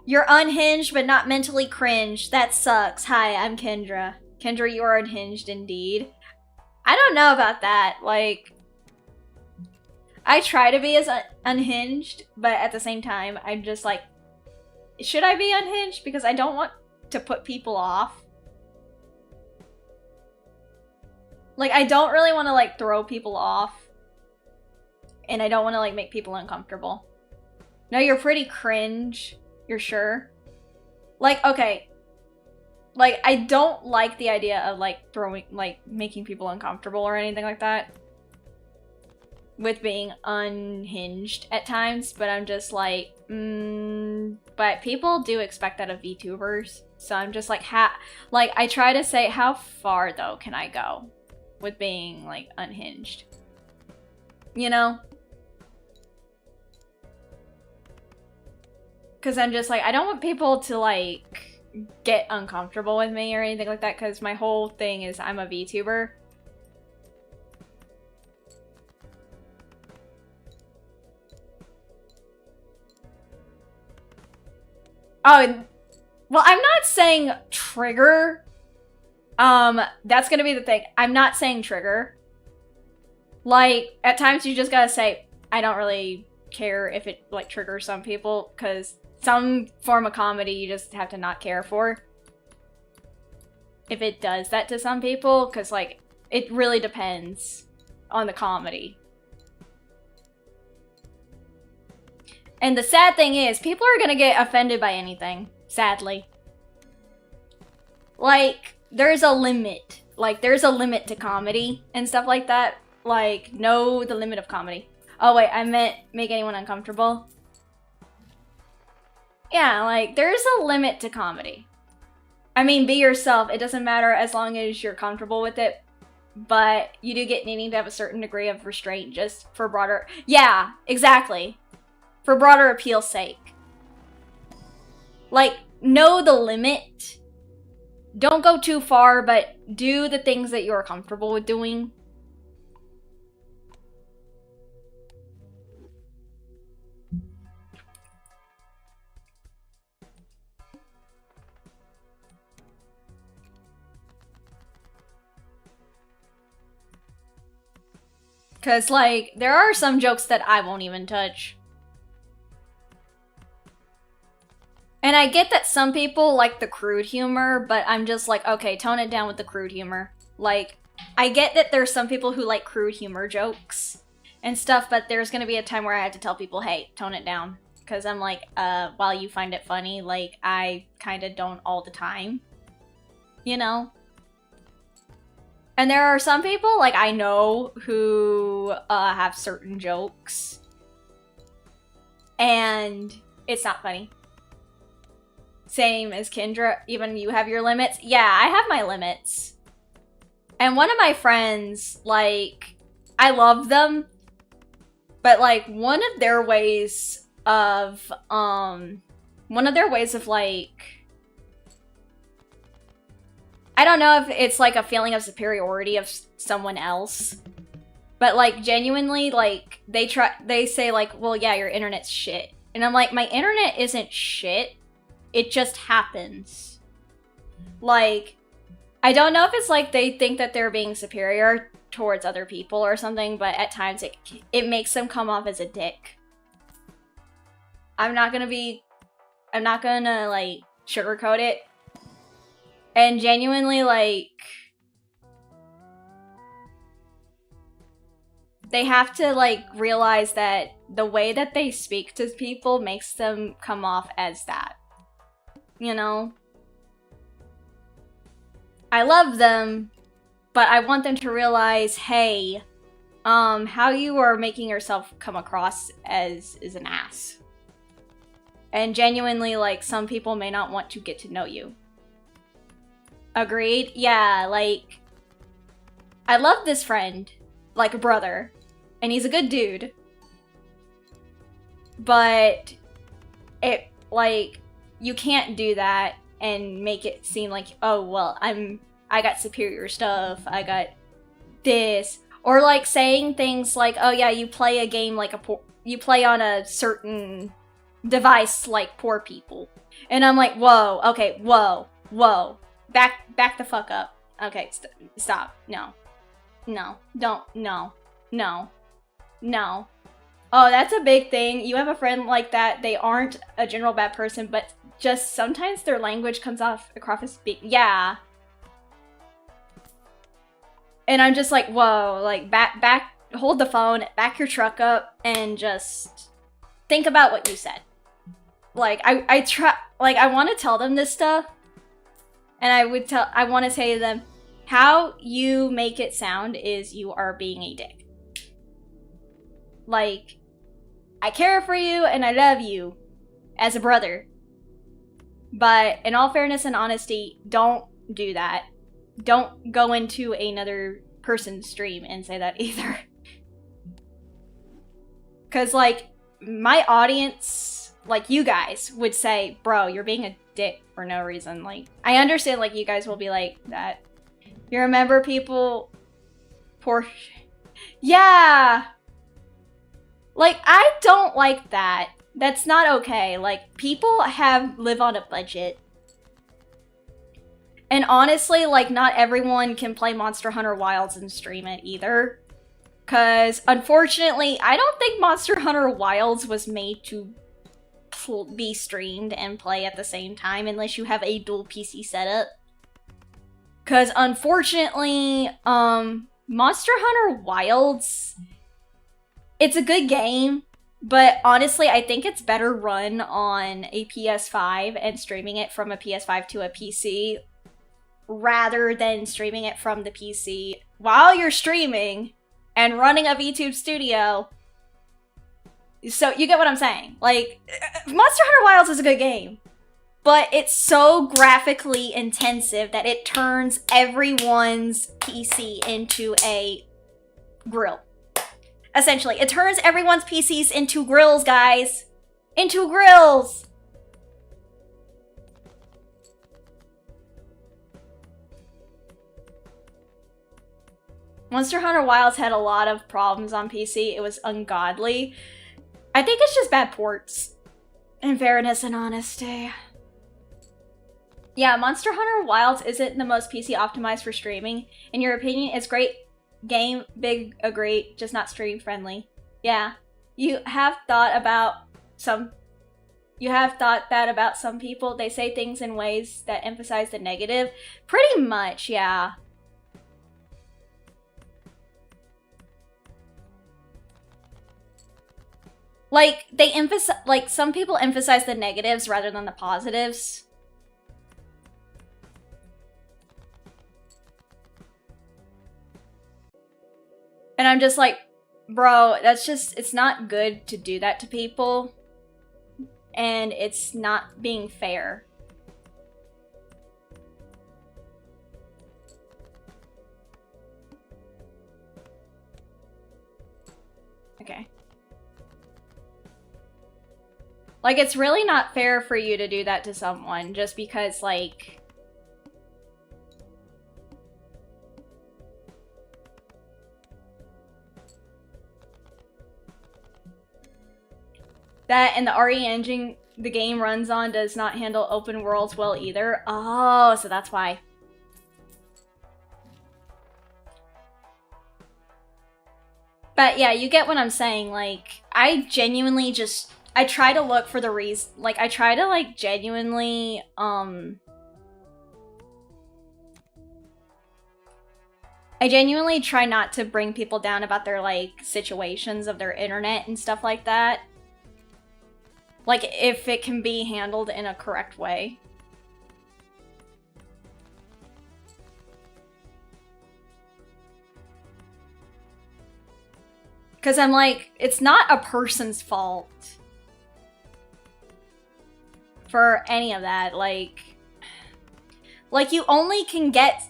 You're unhinged, but not mentally cringe. That sucks. Hi, I'm Kendra. Kendra, you are unhinged indeed. I don't know about that. Like, I try to be as unhinged, but at the same time, I'm just like, should I be unhinged? Because I don't want to put people off. Like, I don't really want to, like, throw people off. And I don't want to, like, make people uncomfortable. No, you're pretty cringe. You're sure? Like, okay. Like, I don't like the idea of, like, making people uncomfortable or anything like that. With being unhinged at times, but I'm just like, but people do expect that of VTubers. So I'm just like, I try to say, how far, though, can I go with being, like, unhinged? You know? Because I'm just like, I don't want people to, like, get uncomfortable with me or anything like that, because my whole thing is I'm a VTuber. Oh, well, I'm not saying trigger. That's gonna be the thing. I'm not saying trigger. Like, at times you just gotta say, I don't really care if it, like, triggers some people, because some form of comedy you just have to not care for. If it does that to some people, because, like, it really depends on the comedy. And the sad thing is, people are gonna get offended by anything, sadly. Like, there's a limit. Like, there's a limit to comedy and stuff like that. Like, know the limit of comedy. Oh wait, I meant make anyone uncomfortable. Yeah, like, there's a limit to comedy. I mean, be yourself. It doesn't matter as long as you're comfortable with it. But you do get needing to have a certain degree of restraint just for broader... Yeah, exactly. For broader appeal's sake. Like, know the limit. Don't go too far, but do the things that you're comfortable with doing. Because, like, there are some jokes that I won't even touch. And I get that some people like the crude humor, but I'm just like, okay, tone it down with the crude humor. Like, I get that there's some people who like crude humor jokes and stuff, but there's gonna be a time where I have to tell people, hey, tone it down. Because I'm like, while you find it funny, like, I kind of don't all the time. You know? And there are some people, like, I know who have certain jokes. And it's not funny. Same as Kendra, even you have your limits. Yeah, I have my limits. And one of my friends, like, I love them. But, like, one of their ways of, like... I don't know if it's, like, a feeling of superiority of someone else. But, like, genuinely, like, they say, like, well, yeah, your internet's shit. And I'm like, my internet isn't shit. It just happens. Like, I don't know if it's like they think that they're being superior towards other people or something, but at times it makes them come off as a dick. I'm not gonna, like, sugarcoat it. And genuinely, like, they have to, like, realize that the way that they speak to people makes them come off as that. You know? I love them, but I want them to realize, hey, how you are making yourself come across as is an ass. And genuinely, like, some people may not want to get to know you. Agreed? Yeah, like, I love this friend, like a brother, and he's a good dude. But it, like, you can't do that and make it seem like, oh, well, I got superior stuff, I got this. Or, like, saying things like, oh yeah, you play a game like you play on a certain device like poor people. And I'm like, whoa, okay, whoa. Back the fuck up. Okay, stop. No. Don't. No. Oh, that's a big thing. You have a friend like that. They aren't a general bad person, but just sometimes their language comes off across as big. Yeah. And I'm just like, whoa, like, back, hold the phone, back your truck up, and just think about what you said. Like, I want to tell them this stuff. And I want to say to them, how you make it sound is you are being a dick. Like, I care for you and I love you as a brother. But in all fairness and honesty, don't do that. Don't go into another person's stream and say that either. Because, like, my audience, like you guys, would say, bro, you're being a dick for no reason. Like, I understand, like, you guys will be like that. You remember people... Yeah! Like, I don't like that. That's not okay. Like, people live on a budget. And honestly, like, not everyone can play Monster Hunter Wilds and stream it either. Because, unfortunately, I don't think Monster Hunter Wilds was made to be streamed and play at the same time unless you have a dual PC setup. Because, unfortunately, Monster Hunter Wilds, it's a good game, but honestly, I think it's better run on a PS5 and streaming it from a PS5 to a PC rather than streaming it from the PC while you're streaming and running a VTube studio. So you get what I'm saying. Like, Monster Hunter Wilds is a good game, but it's so graphically intensive that it turns everyone's PC into a grill. Essentially, it turns everyone's PCs into grills, guys. Into grills! Monster Hunter Wilds had a lot of problems on PC. It was ungodly. I think it's just bad ports. In fairness and honesty. Yeah, Monster Hunter Wilds isn't the most PC optimized for streaming. In your opinion, it's great game, big, agree, just not stream friendly. Yeah. You have thought that about some people. They say things in ways that emphasize the negative. Pretty much, yeah. Like, some people emphasize the negatives rather than the positives. And I'm just like, bro, it's not good to do that to people. And it's not being fair. Okay. Like, it's really not fair for you to do that to someone just because, like... That and the RE engine the game runs on does not handle open worlds well either. Oh, so that's why. But yeah, you get what I'm saying. Like, I genuinely I try to look for the reason. Like, I try to, like, genuinely, I genuinely try not to bring people down about their, like, situations of their internet and stuff like that. Like, if it can be handled in a correct way. Because I'm like, it's not a person's fault for any of that. Like, you only can get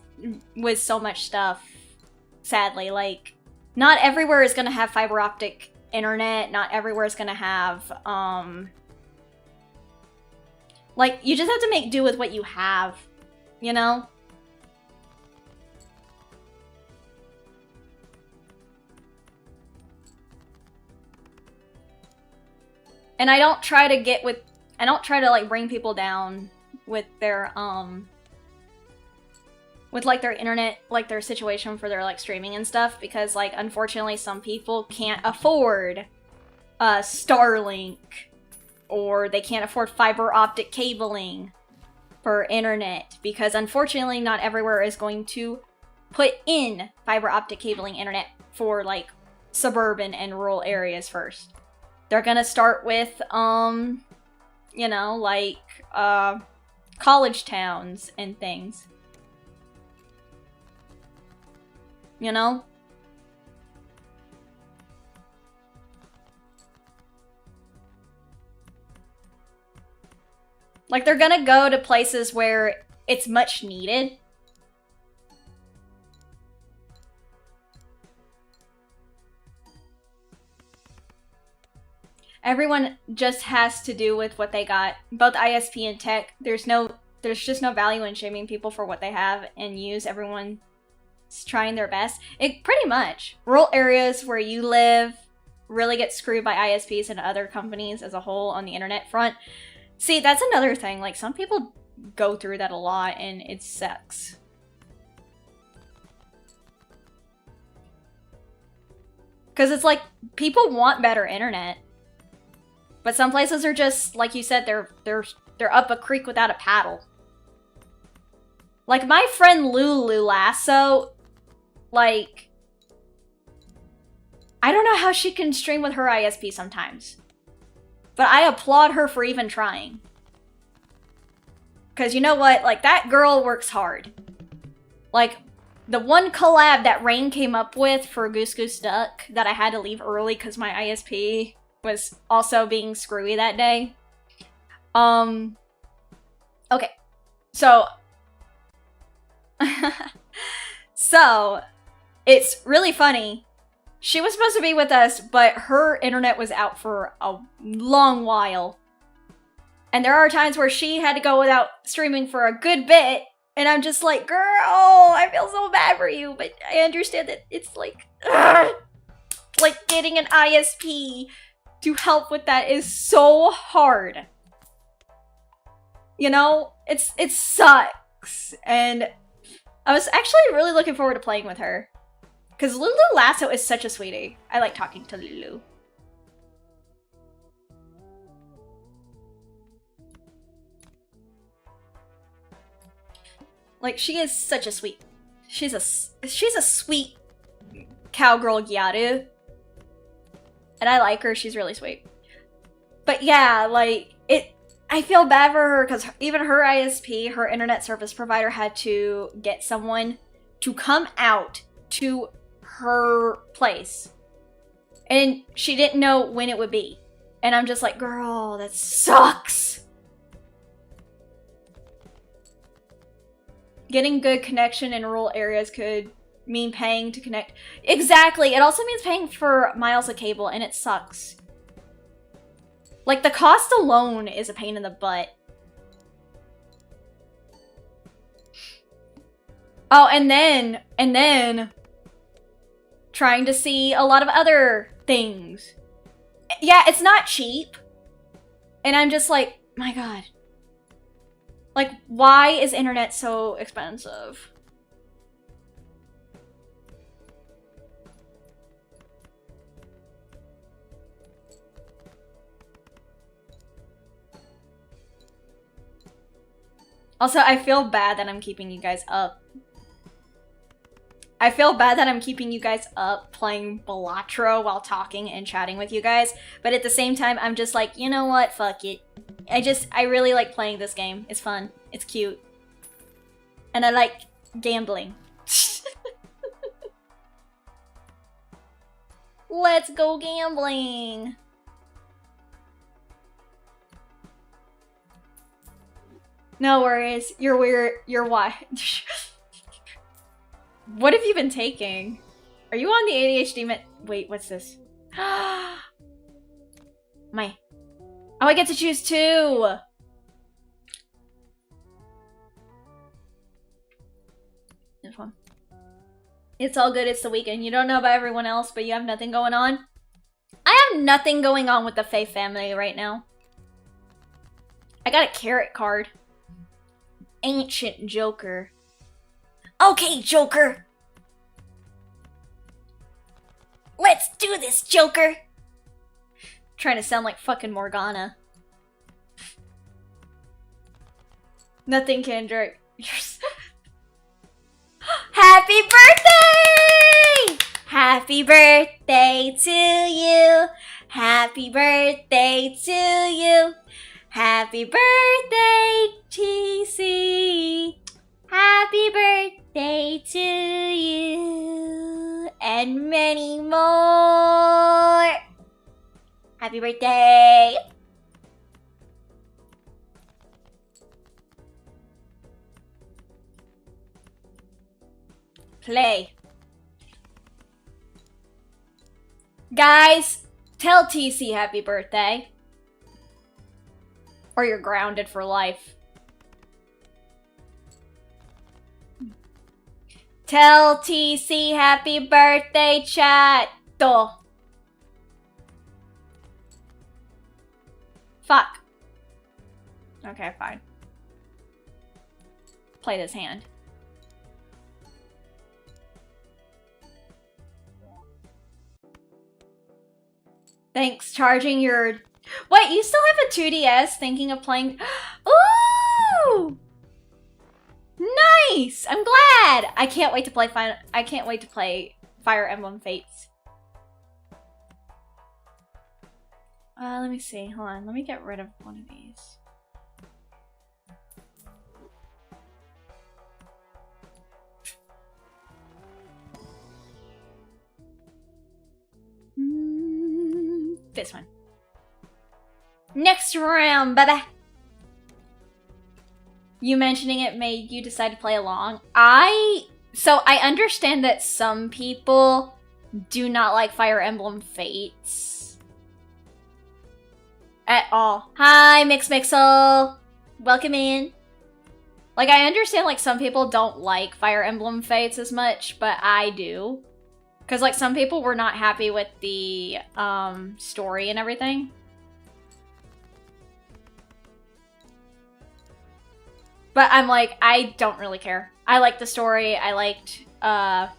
with so much stuff, sadly. Like, not everywhere is going to have fiber optic internet. Not everywhere is going to have, like, you just have to make do with what you have, you know? And I don't try to like bring people down with their with like their internet, like their situation for their like streaming and stuff, because like unfortunately some people can't afford Starlink, or they can't afford fiber optic cabling for internet, because unfortunately not everywhere is going to put in fiber optic cabling internet for like suburban and rural areas first. They're gonna start with, you know, like, college towns and things. You know? Like, they're gonna go to places where it's much needed. Everyone just has to do with what they got. Both ISP and tech, there's just no value in shaming people for what they have and use. Everyone's trying their best. Pretty much. Rural areas where you live, really get screwed by ISPs and other companies as a whole on the internet front. See, that's another thing. Like, some people go through that a lot, and it sucks. Because it's like, people want better internet. But some places are just, like you said, they're up a creek without a paddle. Like, my friend Lulu Lasso, like, I don't know how she can stream with her ISP sometimes. But I applaud her for even trying. Because you know what? Like, that girl works hard. Like, the one collab that Rain came up with for Goose Goose Duck that I had to leave early because my ISP was also being screwy that day. Okay. So... so, it's really funny. She was supposed to be with us, but her internet was out for a long while. And there are times where she had to go without streaming for a good bit, and I'm just like, girl, I feel so bad for you, but I understand that it's like, ugh, like getting an ISP to help with that is so hard. You know, it sucks, and I was actually really looking forward to playing with her. Because Lulu Lasso is such a sweetie. I like talking to Lulu. Like, she is such a sweet... She's a sweet cowgirl Gyaru. And I like her, she's really sweet. But yeah, like, I feel bad for her because even her ISP, her internet service provider, had to get someone to come out to her place. And she didn't know when it would be. And I'm just like, girl, that sucks. Getting good connection in rural areas could mean paying to connect. Exactly. It also means paying for miles of cable, and it sucks. Like, the cost alone is a pain in the butt. Oh, and then trying to see a lot of other things. Yeah, it's not cheap. And I'm just like, my god. Like, why is internet so expensive? Also, I feel bad that I'm keeping you guys up. I feel bad that I'm keeping you guys up playing Balatro while talking and chatting with you guys. But at the same time, I'm just like, you know what? Fuck it. I really like playing this game. It's fun. It's cute. And I like gambling. Let's go gambling. No worries. You're weird. You're why? What have you been taking? Are you on the ADHD wait, what's this? My. Oh, I get to choose two! This one. It's all good, it's the weekend. You don't know about everyone else, but you have nothing going on? I have nothing going on with the Faye family right now. I got a carrot card. Ancient Joker. Okay, Joker! Let's do this, Joker! Trying to sound like fucking Morgana. Nothing, Kendra. Happy birthday! Happy birthday to you. Happy birthday to you. Happy birthday, TC. Happy birthday to you. And many more. Happy birthday! Play. Guys, tell TC happy birthday. Or you're grounded for life. Tell TC happy birthday, chat. Fuck. Okay, fine. Play this hand. Thanks, charging your... Wait, you still have a 2DS thinking of playing... Ooh! Nice! I'm glad! I can't wait to play Fire Emblem Fates. Let me see. Hold on. Let me get rid of one of these. This one. Next round, baby! You mentioning it made you decide to play along. So I understand that some people do not like Fire Emblem Fates at all. Hi, Mixel. Welcome in. Like, I understand, like, some people don't like Fire Emblem Fates as much, but I do. Because, like, some people were not happy with the story and everything. But I'm like, I don't really care. I liked the story. I liked the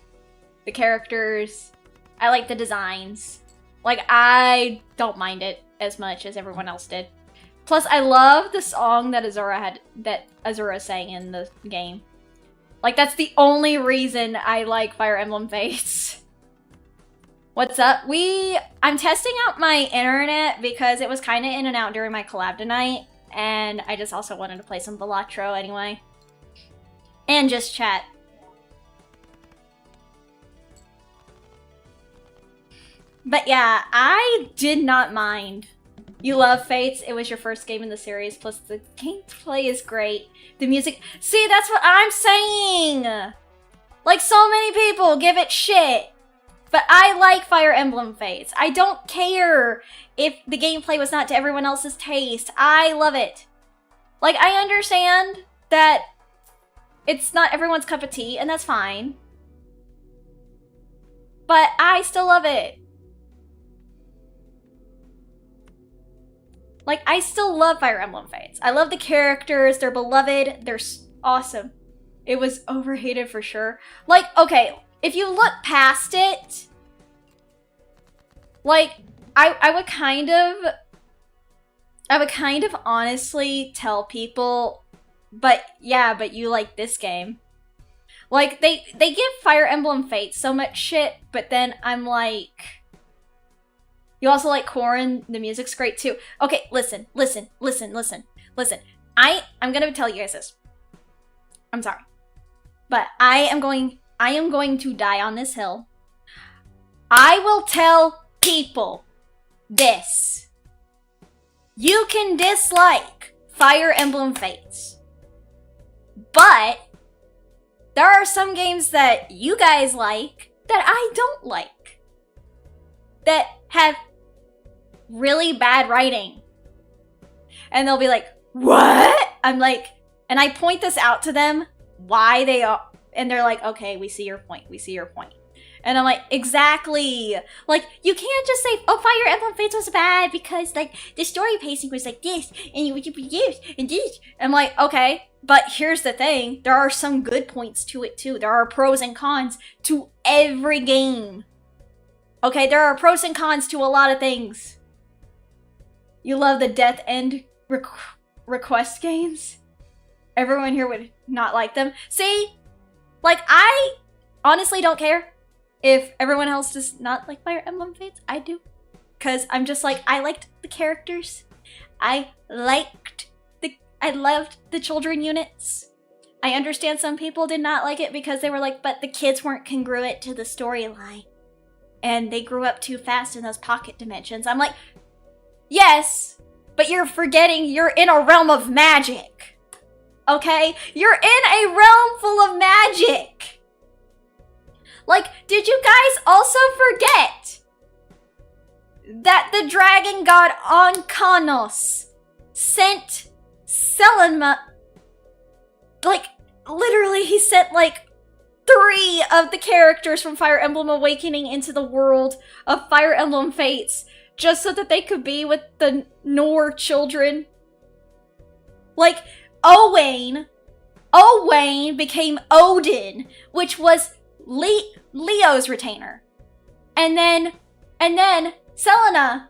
characters. I liked the designs. Like, I don't mind it as much as everyone else did. Plus, I love the song that Azura sang in the game. Like, that's the only reason I like Fire Emblem Fates. What's up? I'm testing out my internet because it was kind of in and out during my collab tonight. And I just also wanted to play some Balatro anyway. And just chat. But yeah, I did not mind. You love Fates. It was your first game in the series. Plus the gameplay is great. The music... See, that's what I'm saying! Like, so many people give it shit. But I like Fire Emblem Fates. I don't care if the gameplay was not to everyone else's taste. I love it. Like, I understand that it's not everyone's cup of tea, and that's fine. But I still love it. Like, I still love Fire Emblem Fates. I love the characters. They're beloved. They're awesome. It was overhated for sure. Like, okay, if you look past it, like, I would kind of honestly tell people, but yeah, but you like this game. Like, they give Fire Emblem Fates so much shit, but then I'm like... You also like Corrin, the music's great too. Okay, listen. I'm gonna tell you guys this. I'm sorry. But I am going to die on this hill. I will tell people this. You can dislike Fire Emblem Fates. But there are some games that you guys like that I don't like. That have really bad writing. And they'll be like, what? I'm like, and I point this out to them, why they are, and they're like, okay, we see your point. And I'm like, exactly. Like, you can't just say, oh, Fire Emblem Fates was bad because, like, the story pacing was like this, and you would be this, and this. I'm like, okay, but here's the thing. There are some good points to it, too. There are pros and cons to every game. Okay, there are pros and cons to a lot of things. You love the Death End request games? Everyone here would not like them. See? Like, I honestly don't care if everyone else does not like Fire Emblem Fates. I do. Because I'm just like, I liked the characters. I loved the children units. I understand some people did not like it because they were like, but the kids weren't congruent to the storyline. And they grew up too fast in those pocket dimensions. I'm like, yes, but you're forgetting you're in a realm of magic. Okay? You're in a realm full of magic. Like, did you guys also forget that the dragon god Onkanos sent Selema, like, literally he sent, like, 3 of the characters from Fire Emblem Awakening into the world of Fire Emblem Fates just so that they could be with the Nor children. Like, Owain became Odin, which was Leo's retainer. And then Selena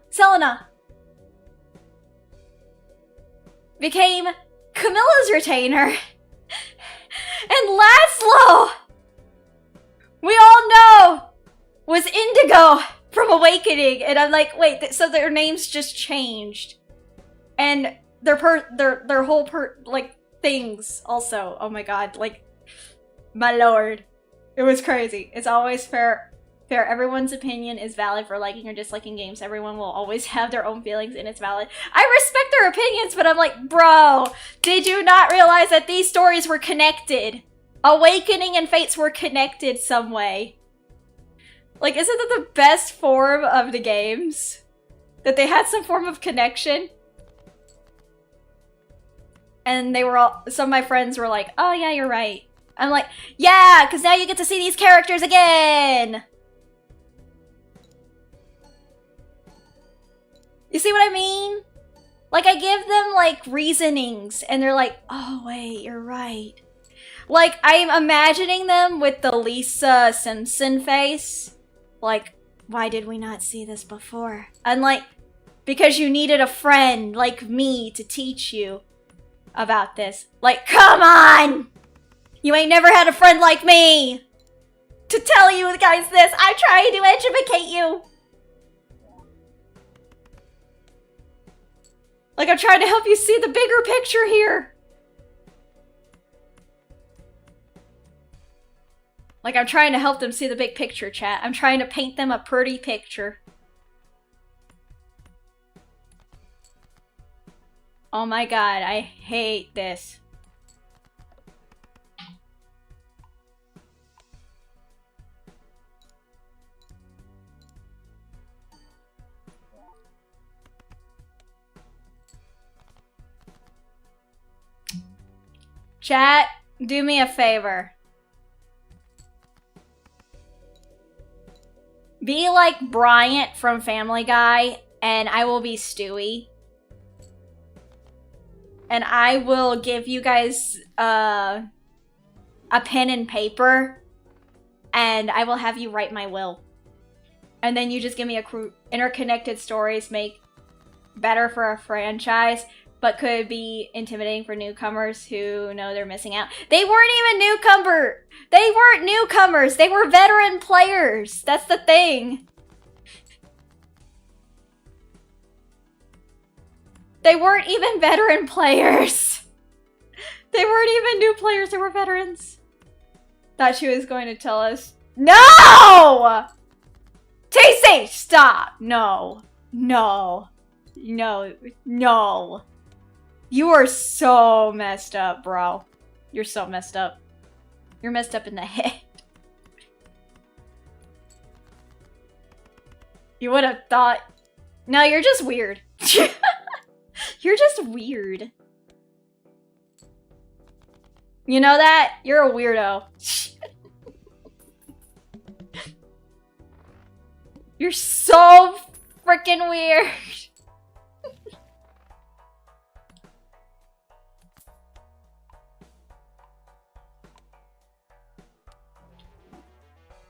became Camilla's retainer. And Laszlo, we all know, was Indigo from Awakening. And I'm like, wait, so their names just changed. And their whole like, things also. Oh my god, like, my lord. It was crazy. It's always fair. Everyone's opinion is valid for liking or disliking games. Everyone will always have their own feelings and it's valid. I respect their opinions, but I'm like, bro, did you not realize that these stories were connected? Awakening and Fates were connected some way. Like, isn't that the best form of the games? That they had some form of connection? And they were all, some of my friends were like, oh yeah, you're right. I'm like, yeah, because now you get to see these characters again! You see what I mean? Like, I give them, like, reasonings, and they're like, oh, wait, you're right. Like, I'm imagining them with the Lisa Simpson face. Like, why did we not see this before? And like, because you needed a friend like me to teach you about this. Like, come on! You ain't never had a friend like me to tell you guys this. I'm trying to educate you. Like, I'm trying to help you see the bigger picture here. Like, I'm trying to help them see the big picture, chat. I'm trying to paint them a pretty picture. Oh my god, I hate this. Chat, do me a favor. Be like Bryant from Family Guy, and I will be Stewie. And I will give you guys a pen and paper, and I will have you write my will. And then you just give me a interconnected stories make better for a franchise, but could be intimidating for newcomers who know they're missing out. They weren't even They weren't newcomers. They were veteran players. That's the thing. They weren't even veteran players. They weren't even new players. They were veterans. Thought she was going to tell us. No! TC, stop. No. No. No. No. You are so messed up, bro. You're so messed up. You're messed up in the head. You would have thought... No, you're just weird. You're just weird. You know that? You're a weirdo. You're so freaking weird.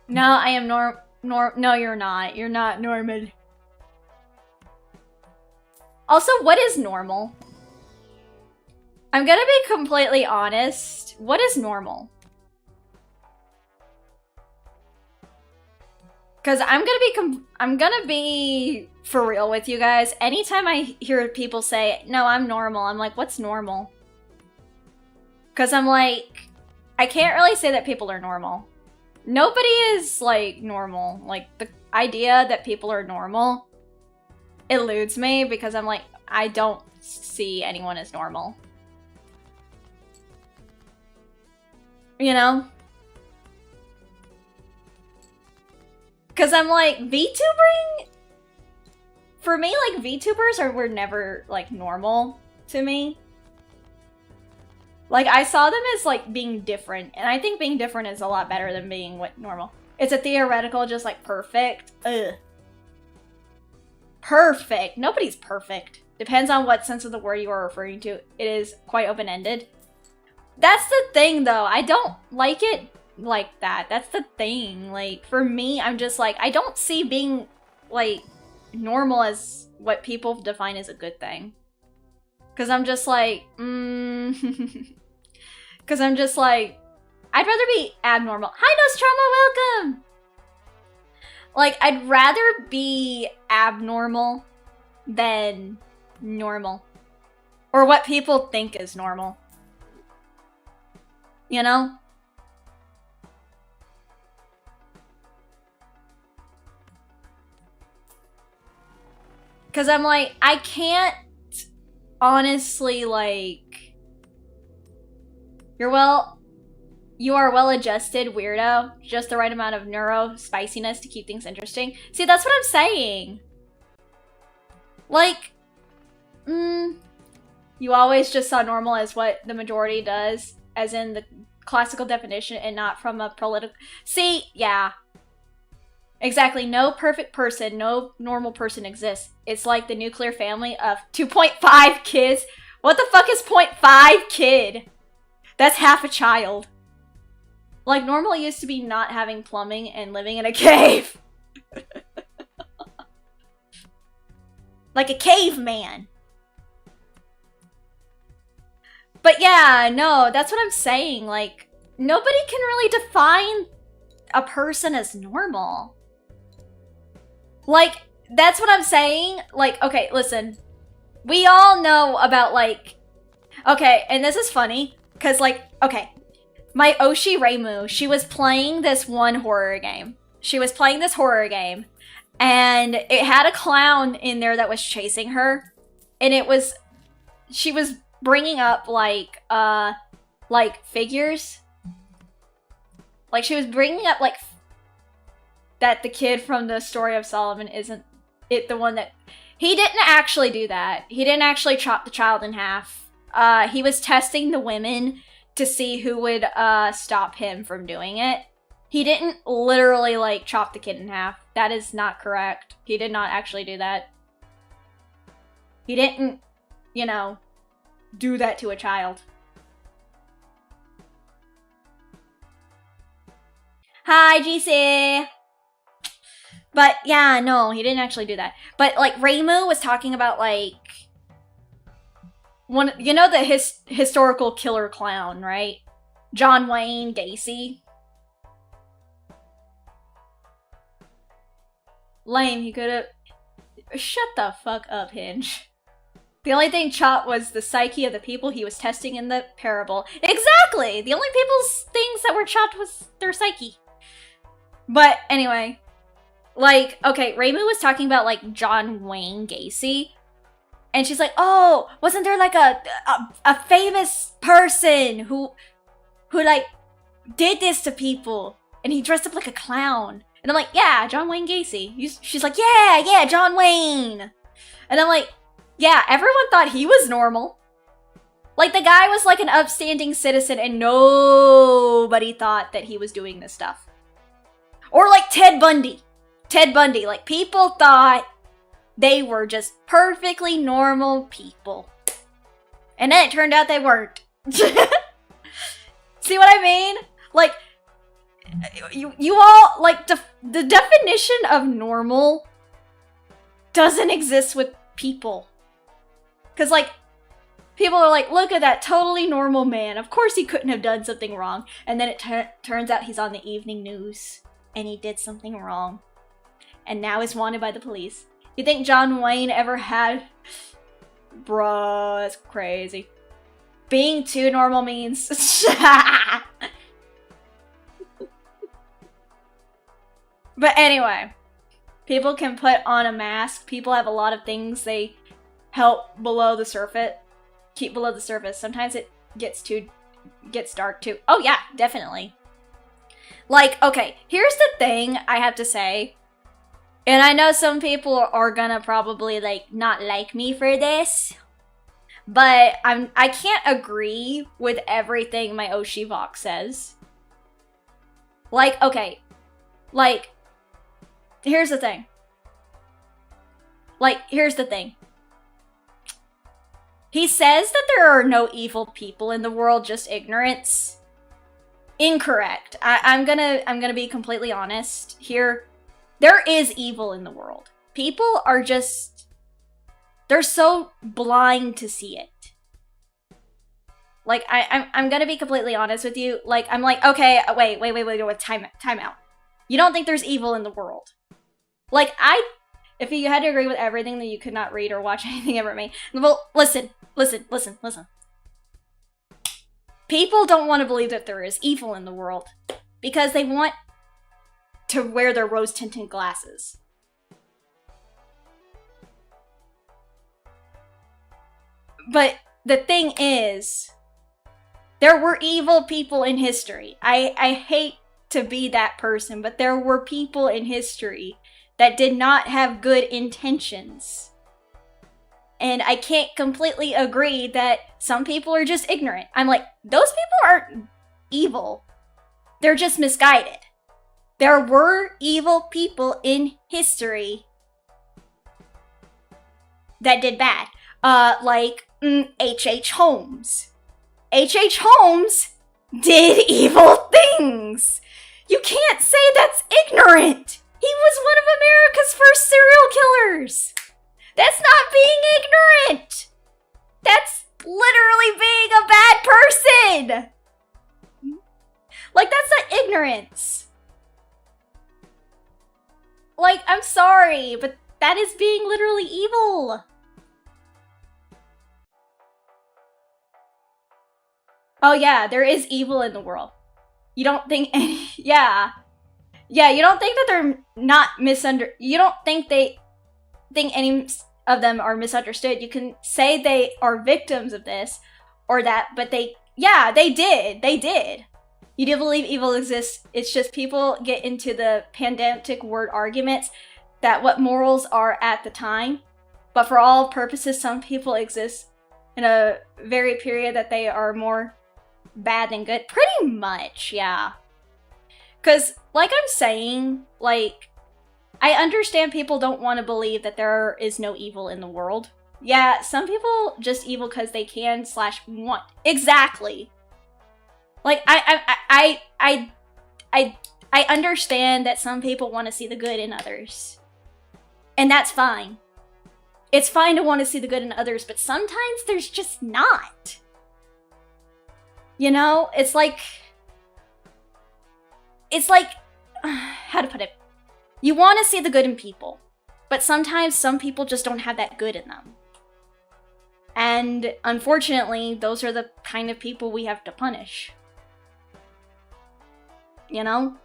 No, I am no, you're not. You're not normal. Also, what is normal? I'm gonna be completely honest. What is normal? Because I'm gonna be for real with you guys. Anytime I hear people say, no, I'm normal, I'm like, what's normal? Because I'm like, I can't really say that people are normal. Nobody is, like, normal. Like, the idea that people are normal eludes me because I'm like, I don't see anyone as normal. You know? Because I'm like, VTubering? For me, like, VTubers were never, like, normal to me. Like, I saw them as, like, being different. And I think being different is a lot better than being, what, normal. It's a theoretical, just, like, perfect. Ugh. perfect. Nobody's perfect. Depends on what sense of the word you are referring to. It is quite open-ended. That's the thing, though. I don't like it like that. That's the thing. Like, for me, I'm just like, I don't see being, like, normal as what people define as a good thing. Because I'm just like, because I'm just like, I'd rather be abnormal. Hi, Nostromo, welcome! Like, I'd rather be abnormal than normal. Or what people think is normal. You know? Because I'm like, I can't honestly, like... You are well-adjusted, weirdo. Just the right amount of neuro spiciness to keep things interesting. See, that's what I'm saying. Like, you always just saw normal as what the majority does, as in the classical definition and not from a political... See, yeah. Exactly, no perfect person, no normal person exists. It's like the nuclear family of 2.5 kids. What the fuck is 0.5 kid? That's half a child. Like, normal used to be not having plumbing and living in a cave. Like a caveman. But yeah, no, that's what I'm saying. Like, nobody can really define a person as normal. Like, that's what I'm saying. Like, okay, listen. We all know about, like... Okay, and this is funny. Because, like, okay. My Oshi Reimu, she was playing this one horror game. She was playing this horror game. And it had a clown in there that was chasing her. And it was... She was bringing up, like figures. Like, she was bringing up, like... That the kid from the Story of Solomon isn't it the one that... He didn't actually do that. He didn't actually chop the child in half. He was testing the women to see who would stop him from doing it. He didn't literally, like, chop the kid in half. That is not correct. He did not actually do that. He didn't, you know, do that to a child. Hi, GC! But, yeah, no, he didn't actually do that. But, like, Reimu was talking about, like... You know the historical killer clown, right? John Wayne Gacy. Lame, he could've... Shut the fuck up, Hinge. The only thing chopped was the psyche of the people he was testing in the parable. Exactly! The only people's things that were chopped was their psyche. But, anyway. Like, okay, Reimu was talking about, like, John Wayne Gacy. And she's like, oh, wasn't there like a famous person who like did this to people and he dressed up like a clown? And I'm like, yeah, John Wayne Gacy. She's like, yeah, John Wayne. And I'm like, yeah, everyone thought he was normal. Like, the guy was like an upstanding citizen and nobody thought that he was doing this stuff. Or like Ted Bundy. Like, people thought they were just perfectly normal people. And then it turned out they weren't. See what I mean? Like, you all, like, the definition of normal doesn't exist with people. Because, like, people are like, look at that totally normal man. Of course he couldn't have done something wrong. And then it turns out he's on the evening news. And he did something wrong. And now he's wanted by the police. You think John Wayne ever had... Bruh, that's crazy. Being too normal means... But anyway. People can put on a mask. People have a lot of things they help below the surface. Keep below the surface. Sometimes it gets dark too. Oh yeah, definitely. Like, okay, here's the thing I have to say. And I know some people are gonna probably, like, not like me for this. But I can't agree with everything my Oshi Vox says. Like, okay. Like, here's the thing. Like, here's the thing. He says that there are no evil people in the world, just ignorance. Incorrect. I'm gonna be completely honest here. There is evil in the world. People are just... they're so blind to see it. Like, I'm gonna be completely honest with you. Like, I'm like, okay, wait, time out. You don't think there's evil in the world. Like, if you had to agree with everything that you could not read or watch anything ever made, well, listen. People don't want to believe that there is evil in the world because they want to wear their rose-tinted glasses. But the thing is, there were evil people in history. I hate to be that person, but there were people in history that did not have good intentions. And I can't completely agree that some people are just ignorant. I'm like, those people aren't evil. They're just misguided. There were evil people in history that did bad. Like H.H. Holmes. H.H. Holmes did evil things. You can't say that's ignorant. He was one of America's first serial killers. That's not being ignorant. That's literally being a bad person. Like, that's not ignorance. Like, I'm sorry, but that is being literally evil. Oh yeah, there is evil in the world. You don't think any... Yeah, you don't think that they're not you don't think any of them are misunderstood. You can say they are victims of this or that, but they did. You do believe evil exists. It's just people get into the pedantic word arguments that what morals are at the time. But for all purposes, some people exist in a very period that they are more bad than good. Pretty much, yeah. Because, like I'm saying, like, I understand people don't want to believe that there is no evil in the world. Yeah, some people just evil because they can / want. Exactly. Like, I understand that some people want to see the good in others. And that's fine. It's fine to want to see the good in others, but sometimes there's just not. You know, it's like, how to put it? You want to see the good in people, but sometimes some people just don't have that good in them. And unfortunately, those are the kind of people we have to punish. You know?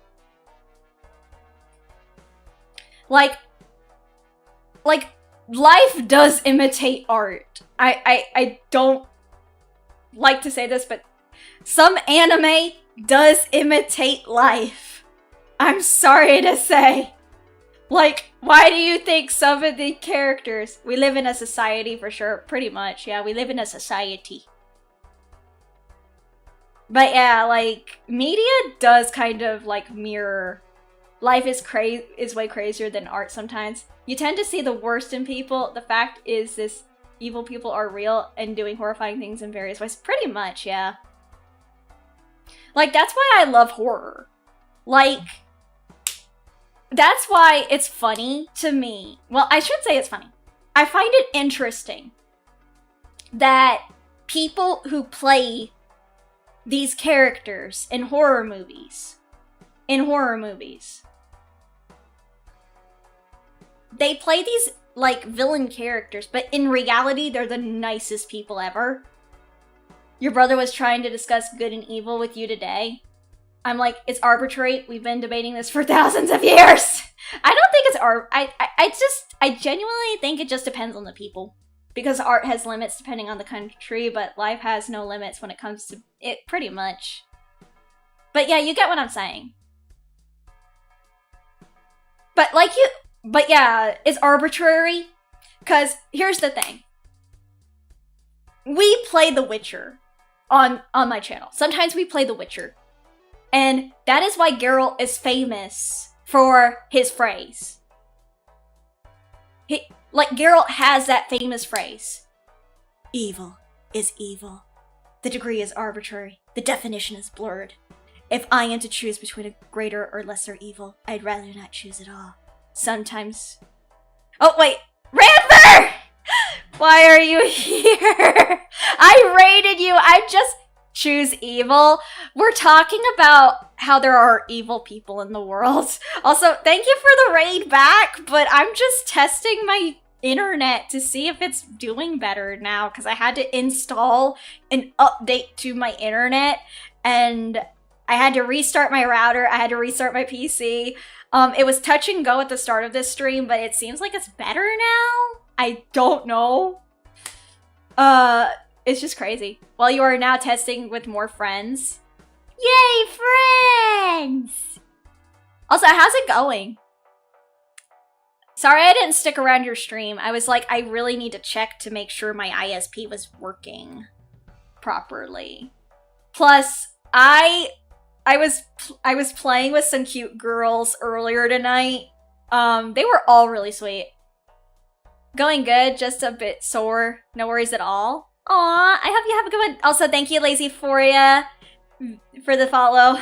Like, life does imitate art. I don't like to say this, but some anime does imitate life. I'm sorry to say. Like, why do you think some of the characters... We live in a society for sure, pretty much. Yeah, we live in a society. But yeah, like, media does kind of, like, mirror... Life is way crazier than art sometimes. You tend to see the worst in people. The fact is this evil people are real and doing horrifying things in various ways. Pretty much, yeah. Like, that's why I love horror. Like... That's why it's funny to me. Well, I should say it's funny. I find it interesting that people who play these characters in horror movies, they play these, like, villain characters, but in reality, they're the nicest people ever. Your brother was trying to discuss good and evil with you today. I'm like, it's arbitrary. We've been debating this for thousands of years. I don't think it's I genuinely think it just depends on the people. Because art has limits depending on the country, but life has no limits when it comes to it, pretty much. But yeah, you get what I'm saying. But yeah, it's arbitrary. Because here's the thing. We play The Witcher on my channel. Sometimes we play The Witcher. And that is why Geralt is famous for his phrase. Like, Geralt has that famous phrase. Evil is evil. The degree is arbitrary. The definition is blurred. If I am to choose between a greater or lesser evil, I'd rather not choose at all. Sometimes... Oh, wait! Ranfer! Why are you here? I raided you! I just choose evil. We're talking about how there are evil people in the world. Also, thank you for the raid back, but I'm just testing my internet to see if it's doing better now, because I had to install an update to my internet, and I had to restart my router, I had to restart my PC. It was touch and go at the start of this stream, but it seems like it's better now? I don't know. It's just crazy. Well, you are now testing with more friends. Yay, friends! Also, how's it going? Sorry I didn't stick around your stream. I was like, I really need to check to make sure my ISP was working properly. Plus, I was playing with some cute girls earlier tonight. They were all really sweet. Going good, just a bit sore. No worries at all. Aw, I hope you have a good one. Also, thank you, Lazy Foria, for the follow.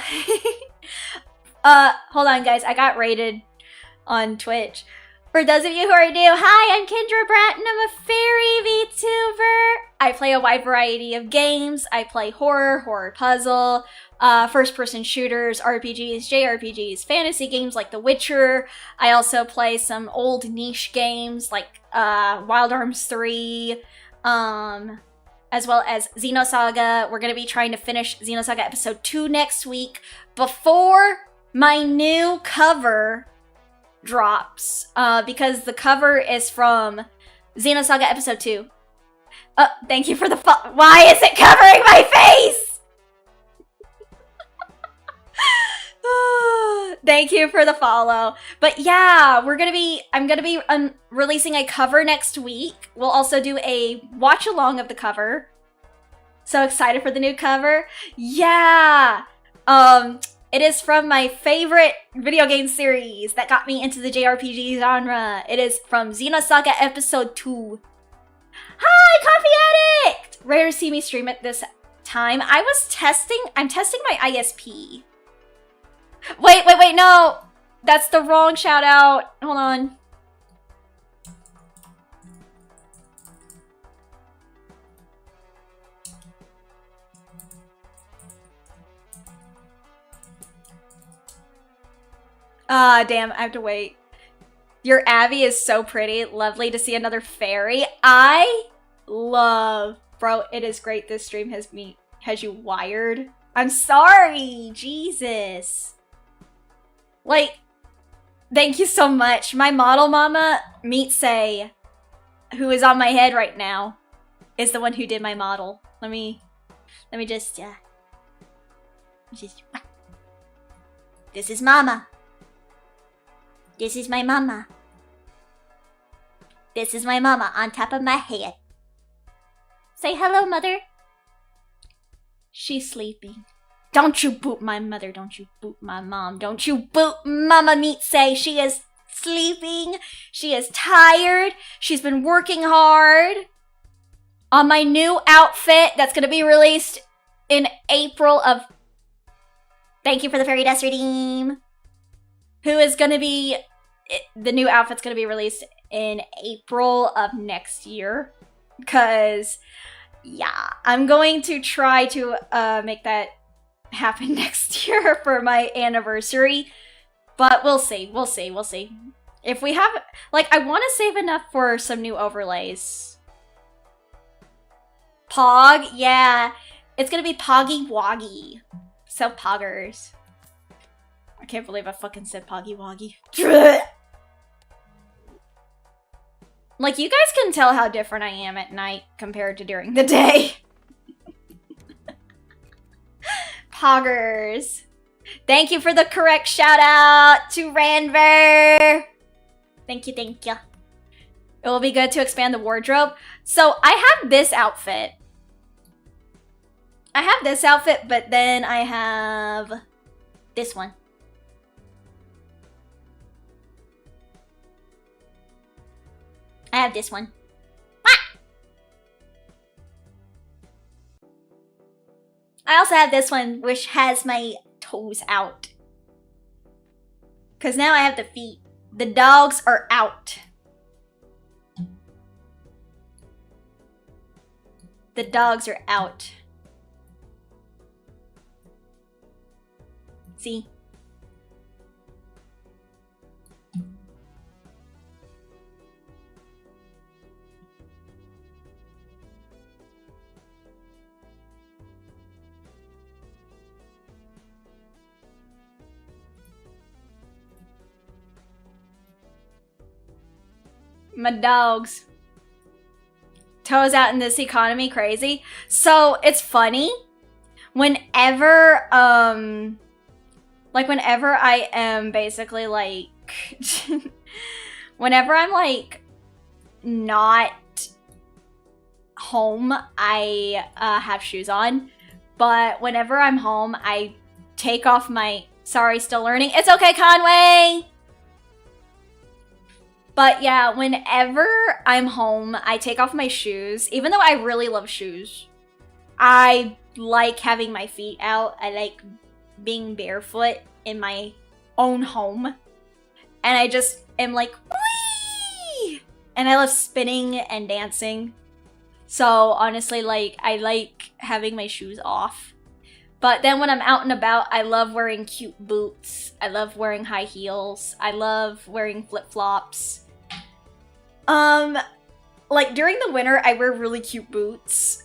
Hold on, guys. I got rated on Twitch. For those of you who are new, hi, I'm Kendra Bratton. I'm a fairy VTuber. I play a wide variety of games. I play horror puzzle, first-person shooters, RPGs, JRPGs, fantasy games like The Witcher. I also play some old niche games like Wild Arms 3, as well as Xenosaga. We're going to be trying to finish Xenosaga Episode 2 next week before my new cover drops, because the cover is from Xenosaga Episode 2. Thank you for the why is it covering my face? Thank you for the follow. But yeah, I'm gonna be releasing a cover next week. We'll also do a watch along of the cover. So excited for the new cover. Yeah. It is from my favorite video game series that got me into the JRPG genre. It is from Xenosaga Episode 2. Hi, Coffee Addict! Rare to see me stream it this time. I'm testing my ISP. Wait, no! That's the wrong shout out. Hold on. Ah, damn, I have to wait. Your Abby is so pretty. Lovely to see another fairy. I love... Bro, it is great this stream has you wired. I'm sorry! Jesus. Like, thank you so much. My model mama, Meetsay, who is on my head right now, is the one who did my model. Let me just, this is mama. This is my mama. This is my mama on top of my head. Say hello, mother. She's sleeping. Don't you boot my mother. Don't you boot my mom. Don't you boot Mama Meetsay. She is sleeping. She is tired. She's been working hard on my new outfit that's going to be released in April of... Thank you for the fairy dust redeem. Who is going to be... The new outfit's going to be released in April of next year. Because, yeah, I'm going to try to make that happen next year for my anniversary. But we'll see. We'll see. We'll see. If we have... Like, I want to save enough for some new overlays. Pog? Yeah. It's going to be Poggy Woggy. So, poggers. I can't believe I fucking said Poggy Woggy. Like, you guys can tell how different I am at night compared to during the day. Poggers. Thank you for the correct shout out to Ranver. Thank you, thank you. It will be good to expand the wardrobe. So, I have this outfit. But then I have this one. I have this one. I also have this one, which has my toes out. Because now I have the feet. The dogs are out. The dogs are out. See? My dogs. Toes out in this economy, crazy. So it's funny. Whenever whenever I am basically like whenever I'm like not home, I have shoes on. But whenever I'm home, I take off my sorry, still learning. It's okay, Conway. But yeah, whenever I'm home, I take off my shoes. Even though I really love shoes, I like having my feet out. I like being barefoot in my own home. And I just am like, whee! And I love spinning and dancing. So honestly, like, I like having my shoes off. But then when I'm out and about, I love wearing cute boots. I love wearing high heels. I love wearing flip-flops. Like, during the winter, I wear really cute boots.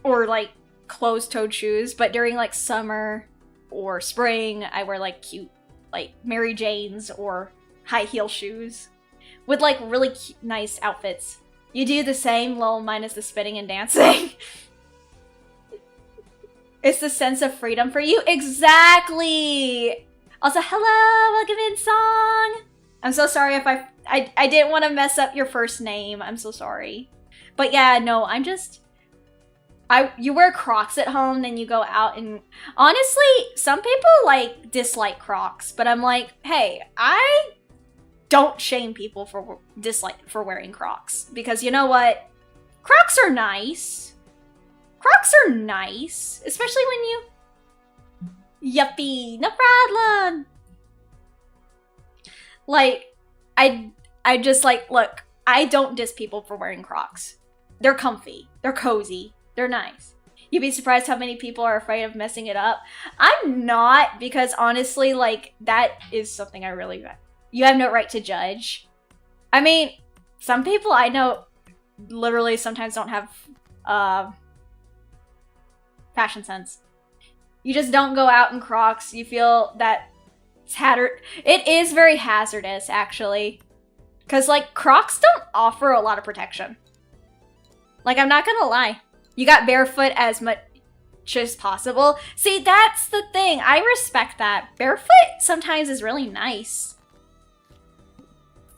Or, like, closed-toed shoes. But during, like, summer or spring, I wear, like, cute, like, Mary Janes or high-heel shoes. With, like, really cute, nice outfits. You do the same, lol, minus the spinning and dancing. It's the sense of freedom for you. Exactly! Also, hello, welcome in, Song! I'm so sorry if I didn't want to mess up your first name. I'm so sorry. But yeah, no, I'm just... You wear Crocs at home, then you go out and... Honestly, some people, like, dislike Crocs. But I'm like, hey, I don't shame people for wearing Crocs. Because you know what? Crocs are nice. Crocs are nice. Especially when you... Yuppie, no problem. Like, I just like, look, I don't diss people for wearing Crocs. They're comfy. They're cozy. They're nice. You'd be surprised how many people are afraid of messing it up. I'm not, because honestly, like, that is something I really... You have no right to judge. I mean, some people I know literally sometimes don't have fashion sense. You just don't go out in Crocs. You feel that it is very hazardous, actually. Because, like, Crocs don't offer a lot of protection. Like, I'm not gonna lie. You got barefoot as much as possible. See, that's the thing. I respect that. Barefoot sometimes is really nice.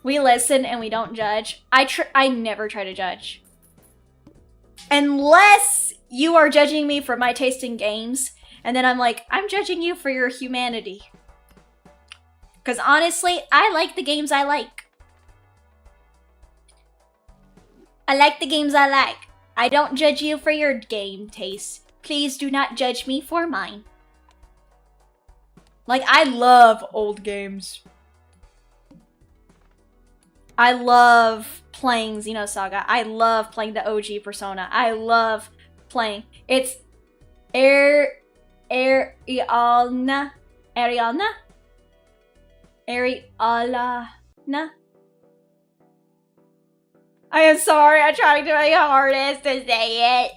We listen and we don't judge. I never try to judge. Unless you are judging me for my taste in games. And then I'm like, I'm judging you for your humanity. Because honestly, I like the games I like. I like the games I like. I don't judge you for your game taste. Please do not judge me for mine. Like, I love old games. I love playing Xenosaga. I love playing the OG Persona. I love playing. It's Arialna. I am sorry, I'm trying to my hardest to say it.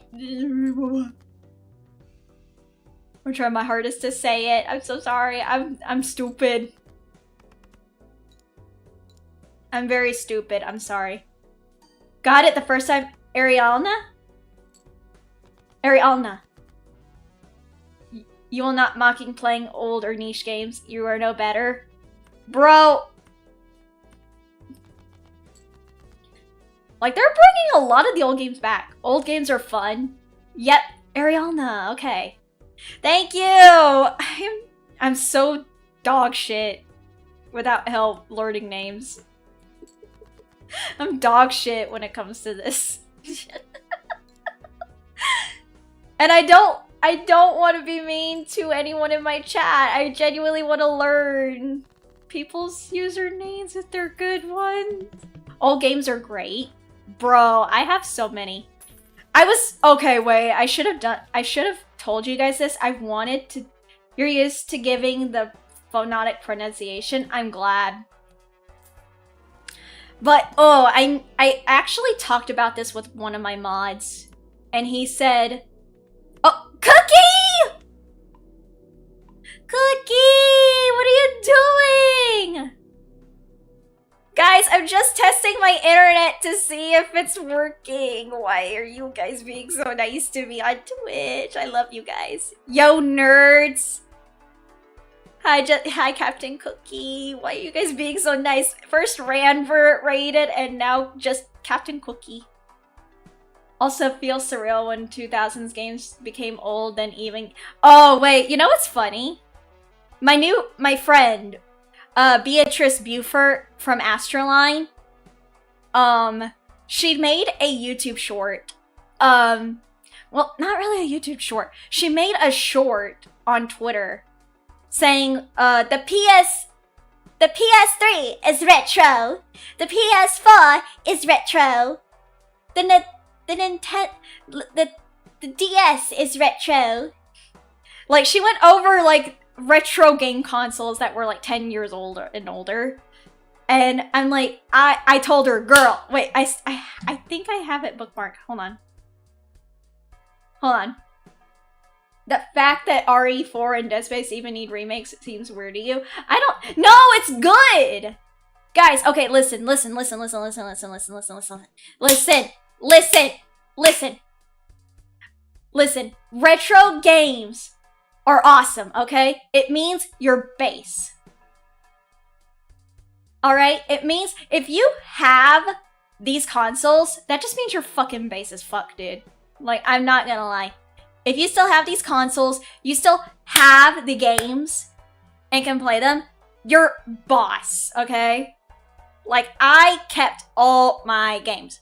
I'm trying my hardest to say it. I'm so sorry. I'm stupid. I'm very stupid. I'm sorry. Got it the first time. Arialna? Arialna. You will not mocking playing old or niche games. You are no better. Bro. Like, they're bringing a lot of the old games back. Old games are fun. Yep. Arialna. Okay. Thank you. I'm so dog shit without help learning names. I'm dog shit when it comes to this. And I don't want to be mean to anyone in my chat. I genuinely want to learn people's usernames if they're good ones. All games are great. Bro, I have so many. Okay, wait, I should have told you guys this. You're used to giving the phonetic pronunciation. I'm glad. But, oh, I actually talked about this with one of my mods. And he said, oh, Cookie! Cookie! What are you doing? Guys, I'm just testing my internet to see if it's working. Why are you guys being so nice to me on Twitch? I love you guys. Yo, nerds! Hi, Captain Cookie. Why are you guys being so nice? First Ranvert raided, and now just Captain Cookie. Also feels surreal when 2000s games became old and even... Oh, wait, you know what's funny? My friend, Beatrice Buford from Astroline, she made a YouTube short. Well, not really a YouTube short. She made a short on Twitter saying, the PS3 is retro. The PS4 is retro. The DS is retro. Like, she went over, like, retro game consoles that were, like, 10 years older and older. And I'm like, I told her, girl, wait, I think I have it bookmarked. Hold on. The fact that RE4 and Dead Space even need remakes seems weird to you. No, it's good! Guys, okay, listen. Listen, retro games are awesome, okay? It means you're base. Alright? It means if you have these consoles, that just means you're fucking base as fuck, dude. Like, I'm not gonna lie. If you still have these consoles, you still have the games and can play them, you're boss, okay? Like, I kept all my games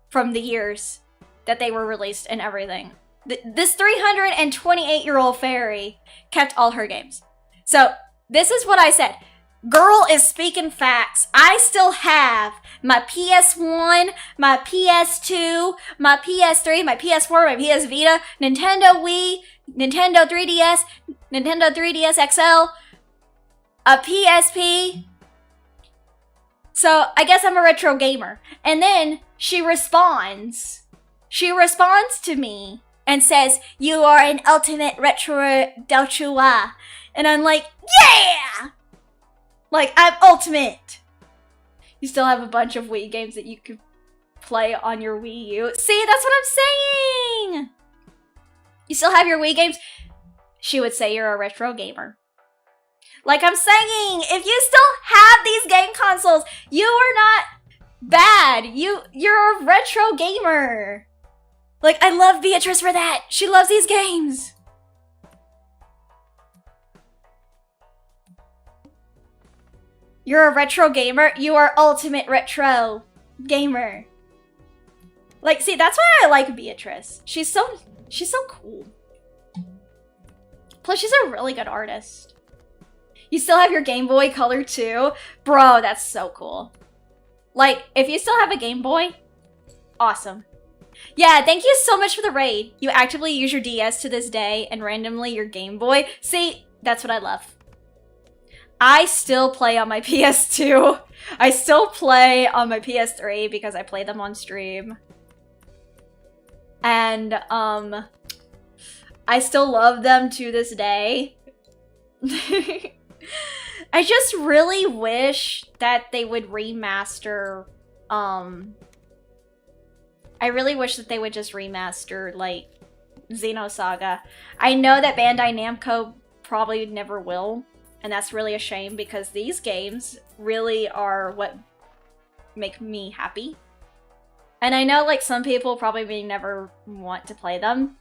from the years that they were released and everything. This 328-year-old fairy kept all her games. So, this is what I said. Girl is speaking facts. I still have my PS1, my PS2, my PS3, my PS4, my PS Vita, Nintendo Wii, Nintendo 3DS, Nintendo 3DS XL, a PSP. So, I guess I'm a retro gamer. And then, she responds. She responds to me and says, you are an ultimate retro delchua. And I'm like, yeah! Like, I'm ultimate. You still have a bunch of Wii games that you could play on your Wii U. See, that's what I'm saying! You still have your Wii games? She would say you're a retro gamer. Like I'm saying, if you still have these game consoles, you are not bad. You're a retro gamer. Like, I love Beatrice for that. She loves these games. You're a retro gamer. You are ultimate retro gamer. Like, see, that's why I like Beatrice. She's so cool. Plus, she's a really good artist. You still have your Game Boy Color too? Bro, that's so cool. Like, if you still have a Game Boy, awesome. Yeah, thank you so much for the raid. You actively use your DS to this day and randomly your Game Boy. See, that's what I love. I still play on my PS2. I still play on my PS3 because I play them on stream. And, I still love them to this day. I just really wish that they would remaster, I really wish that they would just remaster, like, Xenosaga. I know that Bandai Namco probably never will, and that's really a shame because these games really are what make me happy. And I know, like, some people probably may never want to play them,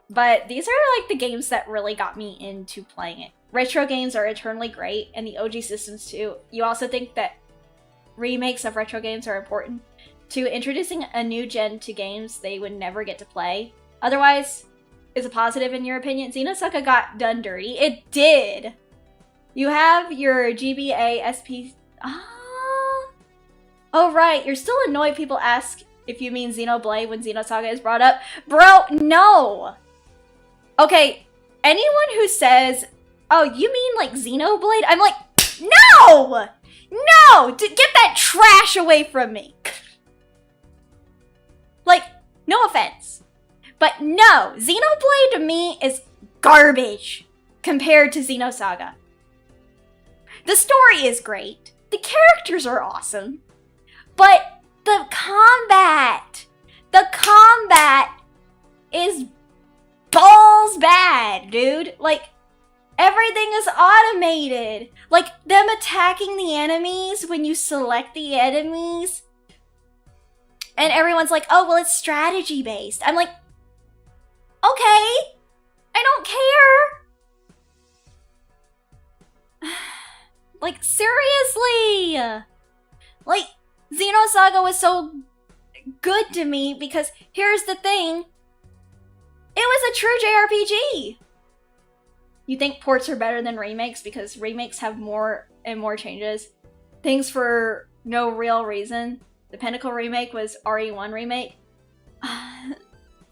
but these are, like, the games that really got me into playing it. Retro games are eternally great, and the OG systems too. You also think that remakes of retro games are important to introducing a new gen to games they would never get to play. Otherwise, is a positive in your opinion? Xenosaga got done dirty. It did! You have your GBA SP... Oh, right. You're still annoyed people ask if you mean Xenoblade when Xenosaga is brought up. Bro, no! Okay, anyone who says, oh, you mean like Xenoblade? I'm like, no! No! Get that trash away from me! Like, no offense. But no, Xenoblade to me is garbage compared to Xenosaga. The story is great. The characters are awesome. But the combat is balls bad, dude. Like, everything is automated. Like, them attacking the enemies when you select the enemies. And everyone's like, oh, well, it's strategy based. I'm like, okay, I don't care. Like, seriously. Like, Xenosaga was so good to me because here's the thing. It was a true JRPG. You think ports are better than remakes because remakes have more and more changes. Things for no real reason. The Pinnacle remake was RE1 remake.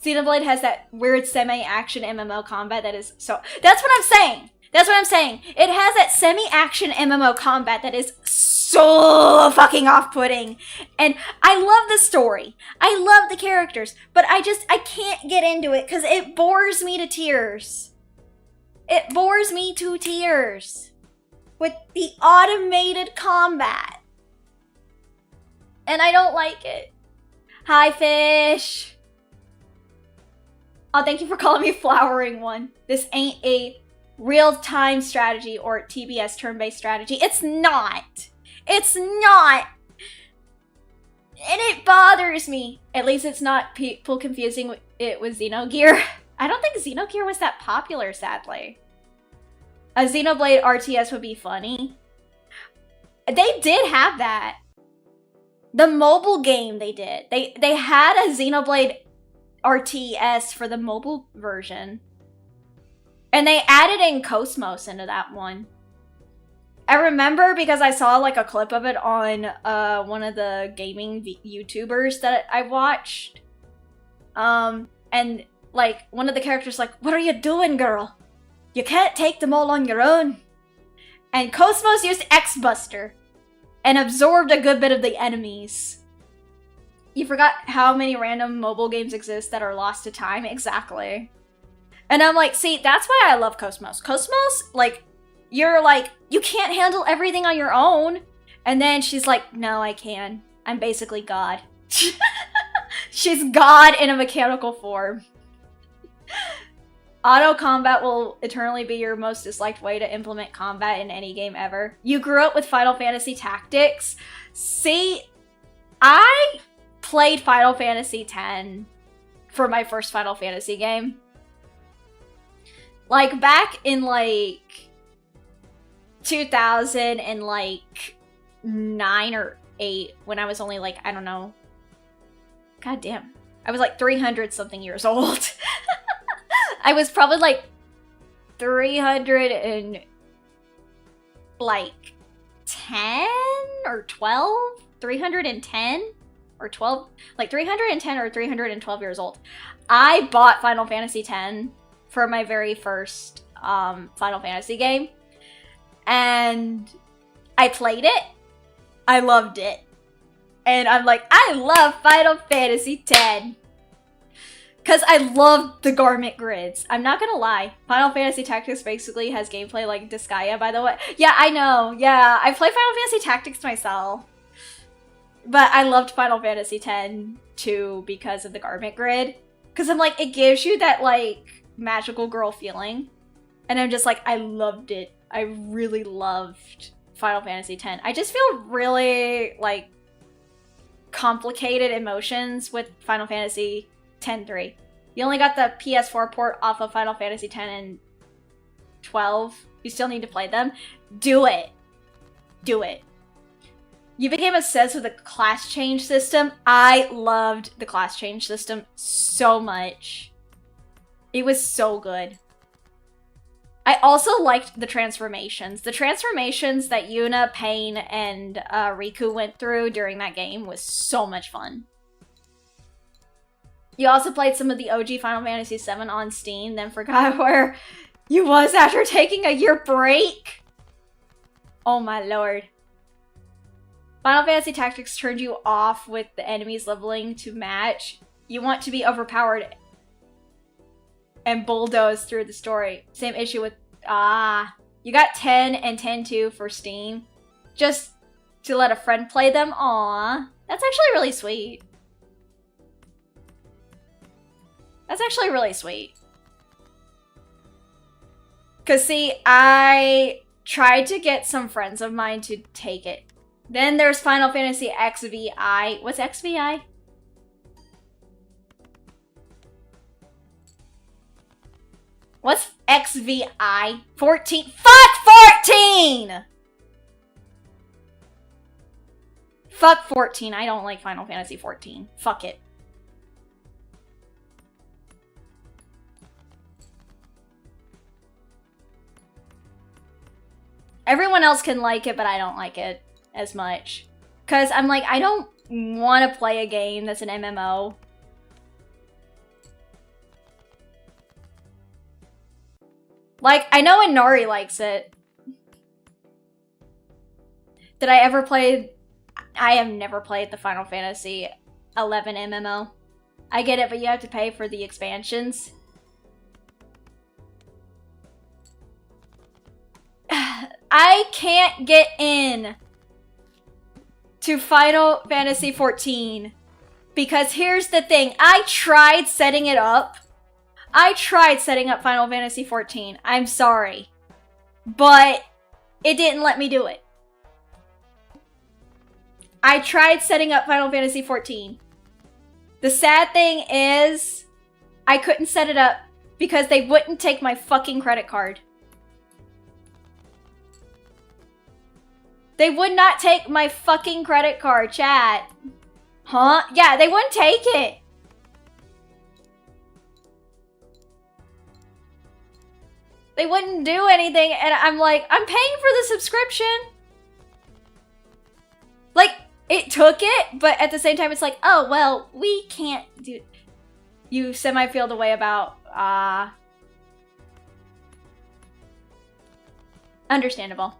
Xenoblade has that weird semi-action MMO combat that is so... That's what I'm saying! That's what I'm saying! It has that semi-action MMO combat that is so fucking off-putting. And I love the story. I love the characters. But I can't get into it because it bores me to tears. It bores me to tears. With the automated combat. And I don't like it. Hi, fish! Oh, thank you for calling me Flowering One. This ain't a real-time strategy or TBS turn-based strategy. It's not! It's not! And it bothers me. At least it's not people confusing it with Xenogear. I don't think Xenogear was that popular, sadly. A Xenoblade RTS would be funny. They did have that. The mobile game they did. They had a Xenoblade RTS for the mobile version. And they added in Cosmos into that one. I remember because I saw like a clip of it on one of the gaming YouTubers that I watched. And like one of the characters like, what are you doing, girl? You can't take them all on your own. And Cosmos used X-Buster and absorbed a good bit of the enemies. You forgot how many random mobile games exist that are lost to time? Exactly. And I'm like, see, that's why I love Cosmos. Cosmos, like, you're like, you can't handle everything on your own. And then she's like, no, I can. I'm basically God. She's God in a mechanical form. Auto combat will eternally be your most disliked way to implement combat in any game ever. You grew up with Final Fantasy Tactics. See, I played Final Fantasy X for my first Final Fantasy game. Like, back in, like, 2009 or 8, when I was only, like, I don't know. God damn. I was, like, 300-something years old. I was probably, like, 310 or 12? 310 or 12? Like, 310 or 312 years old. I bought Final Fantasy X for my very first Final Fantasy game. And I played it. I loved it. And I'm like, I love Final Fantasy X. Because I love the garment grids. I'm not gonna lie. Final Fantasy Tactics basically has gameplay like Disgaea, by the way. Yeah, I know. Yeah, I play Final Fantasy Tactics myself. But I loved Final Fantasy X too because of the garment grid. Because I'm like, it gives you that like magical girl feeling. And I'm just like, I loved it. I really loved Final Fantasy X. I just feel really like complicated emotions with Final Fantasy X-3. You only got the PS4 port off of Final Fantasy X and 12. You still need to play them. Do it. Do it. You became obsessed with the class change system. I loved the class change system so much. It was so good. I also liked the transformations. The transformations that Yuna, Pain, and Riku went through during that game was so much fun. You also played some of the OG Final Fantasy VII on Steam, then forgot where you was after taking a year break? Oh my lord. Final Fantasy Tactics turned you off with the enemies leveling to match. You want to be overpowered and bulldoze through the story. Same issue with... you got 10 and 10-2 for Steam. Just to let a friend play them. Aww. That's actually really sweet. That's actually really sweet. Cause see, I tried to get some friends of mine to take it. Then there's Final Fantasy XVI. What's XVI? What's XVI? 14? Fuck 14! Fuck 14. I don't like Final Fantasy 14. Fuck it. Everyone else can like it, but I don't like it as much. Because I'm like, I don't want to play a game that's an MMO. Like, I know Inari likes it. Did I ever play... I have never played the Final Fantasy 11 MMO. I get it, but you have to pay for the expansions. I can't get in to Final Fantasy 14 because here's the thing. I tried setting it up. I tried setting up Final Fantasy 14. I'm sorry. But it didn't let me do it. I tried setting up Final Fantasy 14. The sad thing is, I couldn't set it up because they wouldn't take my fucking credit card. They would not take my fucking credit card, chat. Huh? Yeah, they wouldn't take it. They wouldn't do anything, and I'm like, I'm paying for the subscription. Like, it took it, but at the same time, it's like, oh, well, we can't do... You semi-feel the way about, understandable.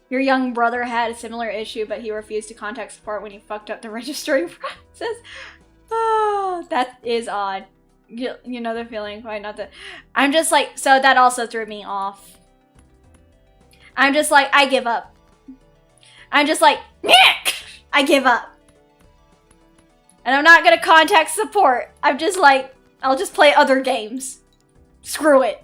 Your young brother had a similar issue, but he refused to contact support when you fucked up the registering process. Oh, that is odd. You know the feeling, quite not the... I'm just like, so that also threw me off. I'm just like, I give up. I'm just like, I give up. And I'm not gonna contact support. I'm just like, I'll just play other games. Screw it.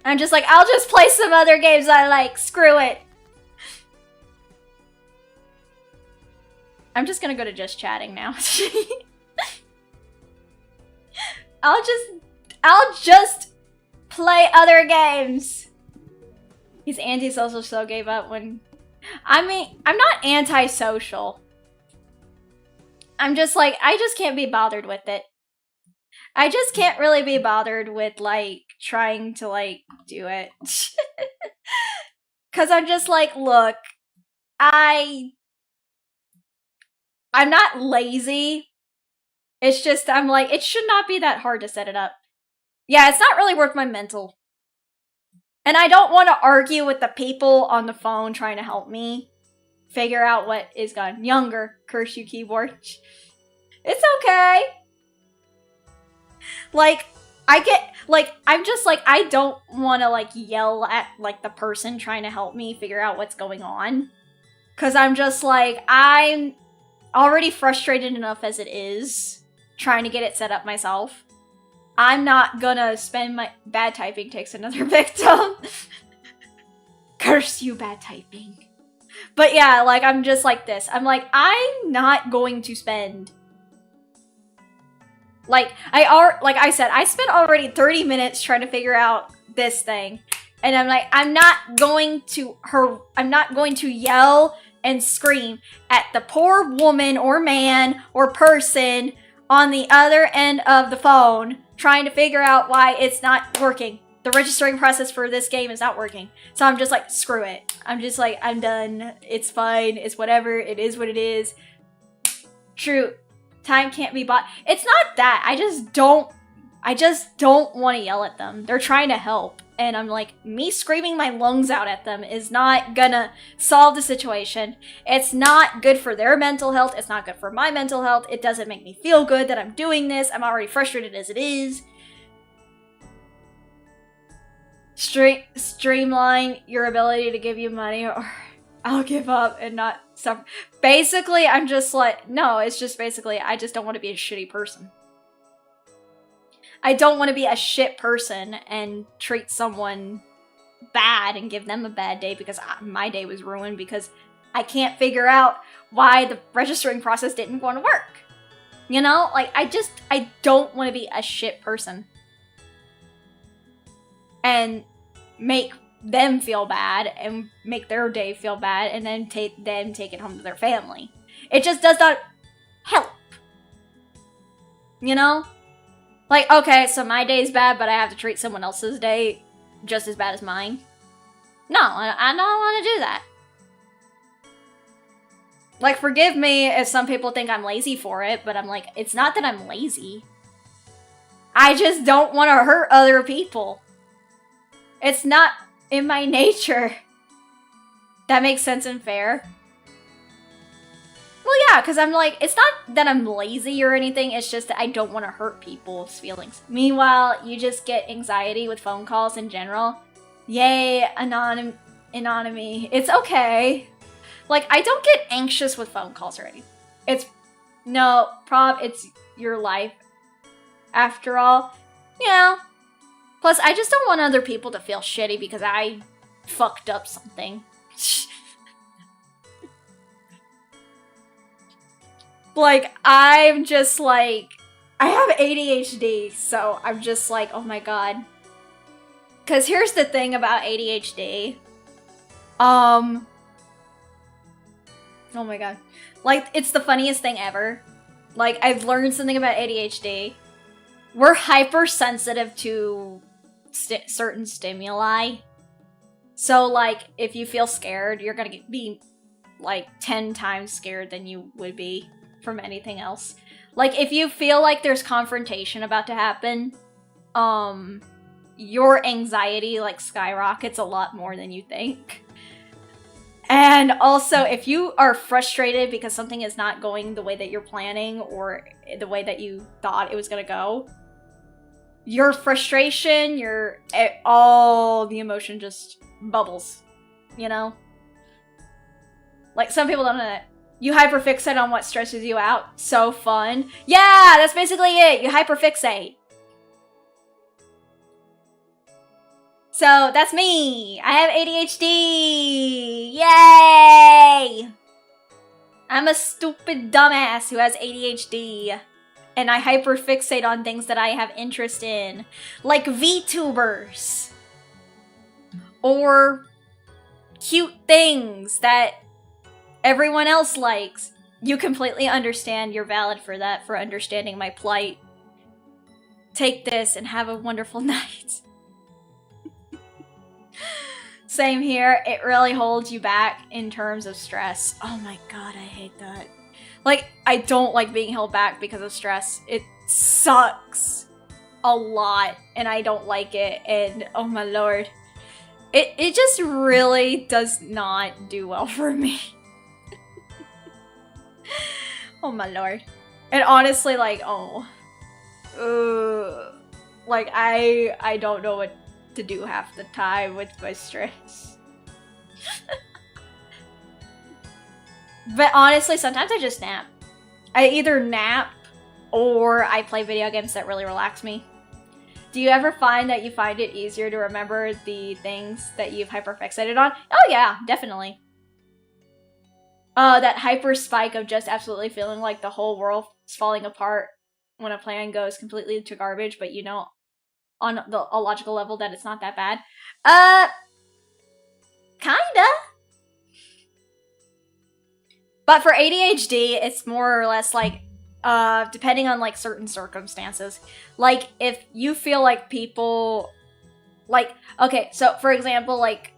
I'm just like, I'll just play some other games I like. Screw it. I'm just gonna go to just chatting now. I'll just play other games. He's antisocial, so gave up when... I mean, I'm not antisocial. I'm just like, I just can't be bothered with it. I just can't really be bothered with, like, trying to, like, do it. Because I'm just like, look, I'm not lazy. It's just, I'm like, it should not be that hard to set it up. Yeah, it's not really worth my mental. And I don't want to argue with the people on the phone trying to help me figure out what is gone. Younger, curse you keyboard. It's okay. Like, I'm just like, I don't want to, like, yell at, like, the person trying to help me figure out what's going on. Because I'm just like, I'm already frustrated enough as it is, trying to get it set up myself. I'm not gonna spend my... Bad typing takes another victim. Curse you, bad typing. But yeah, like, I'm just like this. I'm like, I'm not going to spend Like I said, I spent already 30 minutes trying to figure out this thing. And I'm like, I'm not going to yell and scream at the poor woman or man or person on the other end of the phone trying to figure out why it's not working. The registering process for this game is not working. So I'm just like, screw it. I'm just like, I'm done. It's fine. It's whatever. It is what it is. True. Time can't be bought. It's not that. I just don't want to yell at them. They're trying to help. And I'm like, me screaming my lungs out at them is not gonna solve the situation. It's not good for their mental health. It's not good for my mental health. It doesn't make me feel good that I'm doing this. I'm already frustrated as it is. Streamline your ability to give you money or I'll give up and not suffer. Basically, I'm just like, no, it's just basically, I just don't want to be a shitty person. I don't want to be a shit person and treat someone bad and give them a bad day because my day was ruined because I can't figure out why the registering process didn't want to work. You know, like I don't want to be a shit person and make them feel bad and make their day feel bad and then take it home to their family. It just does not help. You know? Like, okay, so my day's bad, but I have to treat someone else's day just as bad as mine. No, I don't want to do that. Like, forgive me if some people think I'm lazy for it, but I'm like, it's not that I'm lazy. I just don't want to hurt other people. It's not in my nature. That makes sense and fair. Well, yeah, because I'm like, it's not that I'm lazy or anything, it's just that I don't want to hurt people's feelings. Meanwhile, you just get anxiety with phone calls in general. Yay, anonymity. It's okay. Like, I don't get anxious with phone calls or anything. It's your life. After all, yeah. Plus, I just don't want other people to feel shitty because I fucked up something. Like, I'm just like, I have ADHD, so I'm just like, oh my god. Because here's the thing about ADHD. Oh my god. Like, it's the funniest thing ever. Like, I've learned something about ADHD. We're hypersensitive to certain stimuli. So, like, if you feel scared, you're gonna be, like, 10 times scared than you would be from anything else. Like, if you feel like there's confrontation about to happen, your anxiety, like, skyrockets a lot more than you think. And also, if you are frustrated because something is not going the way that you're planning or the way that you thought it was gonna go, your frustration, all the emotion just bubbles, you know? Like, some people don't know that. You hyperfixate on what stresses you out. So fun. Yeah, that's basically it. You hyperfixate. So, that's me. I have ADHD. Yay! I'm a stupid dumbass who has ADHD. And I hyperfixate on things that I have interest in. Like VTubers. Or cute things that everyone else likes. You completely understand. You're valid for that, for understanding my plight. Take this and have a wonderful night. Same here. It really holds you back in terms of stress. Oh my god, I hate that. Like, I don't like being held back because of stress. It sucks a lot, and I don't like it, and oh my lord. It just really does not do well for me. Oh my lord. And honestly, like, like, I don't know what to do half the time with my stress. But honestly, sometimes I just nap. I either nap or I play video games that really relax me. Do you ever find that you find it easier to remember the things that you've hyperfixated on? Oh yeah, definitely. That hyper spike of just absolutely feeling like the whole world's falling apart when a plan goes completely to garbage, but you know, on a logical level that it's not that bad. Kinda. But for ADHD, it's more or less like, depending on like certain circumstances. Like if you feel like people, like, okay, so for example, like,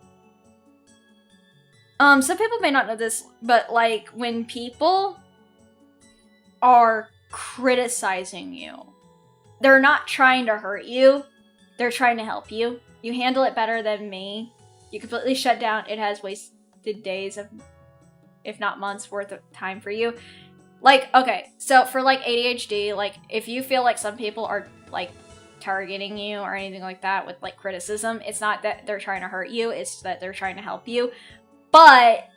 some people may not know this, but like when people are criticizing you, they're not trying to hurt you, they're trying to help you. You handle it better than me. You completely shut down. It has wasted days of, if not months worth of time for you. Like, okay, so for like ADHD, like if you feel like some people are like targeting you or anything like that with like criticism, it's not that they're trying to hurt you, it's that they're trying to help you. But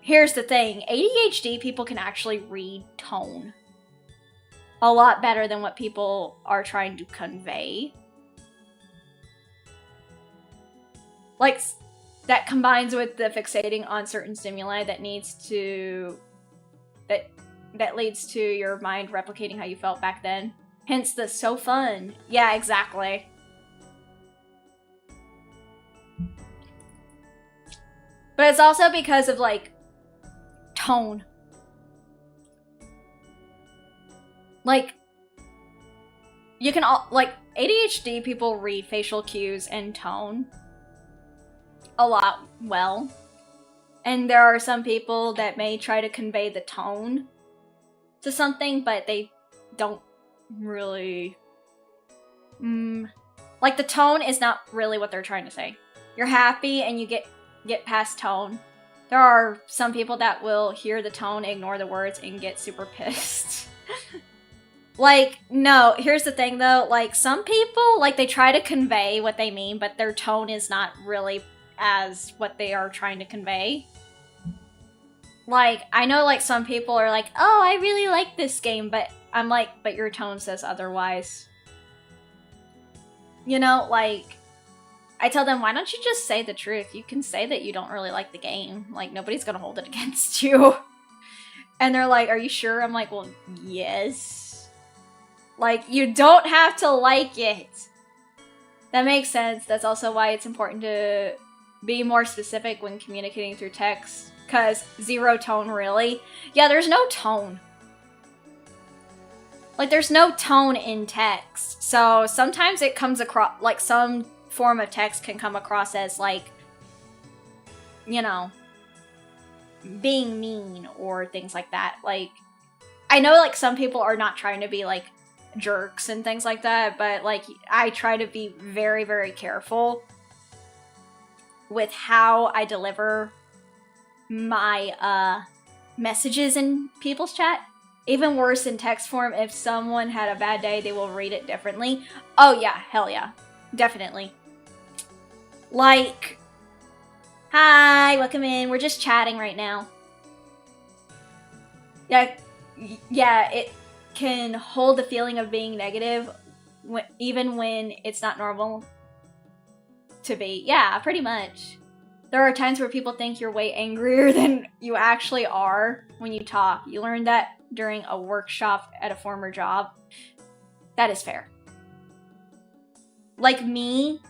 here's the thing, ADHD people can actually read tone a lot better than what people are trying to convey. Like, that combines with the fixating on certain stimuli that needs to, that leads to your mind replicating how you felt back then. Hence the so fun. Yeah, exactly. But it's also because of, like, tone. Like, you can all, like, ADHD people read facial cues and tone a lot well. And there are some people that may try to convey the tone to something, but they don't really... like, the tone is not really what they're trying to say. You're happy and you get past tone. There are some people that will hear the tone, ignore the words, and get super pissed. Like, no, here's the thing though, like, some people, like, they try to convey what they mean, but their tone is not really as what they are trying to convey. Like, I know, like, some people are like, oh, I really like this game, but I'm like, but your tone says otherwise. You know, like, I tell them, why don't you just say the truth? You can say that you don't really like the game. Like, nobody's gonna hold it against you. And they're like, are you sure? I'm like, well, yes. Like, you don't have to like it. That makes sense. That's also why it's important to be more specific when communicating through text. Because zero tone, really? Yeah, there's no tone. Like, there's no tone in text. So sometimes it comes across, like, some form of text can come across as, like, you know, being mean or things like that. Like, I know, like, some people are not trying to be, like, jerks and things like that, but, like, I try to be very, very careful with how I deliver my, messages in people's chat. Even worse in text form, if someone had a bad day, they will read it differently. Oh yeah, hell yeah. Definitely. Like, hi, welcome in. We're just chatting right now. Yeah, it can hold the feeling of being negative, even when it's not normal to be. Yeah, pretty much. There are times where people think you're way angrier than you actually are when you talk. You learned that during a workshop at a former job. That is fair. Like me,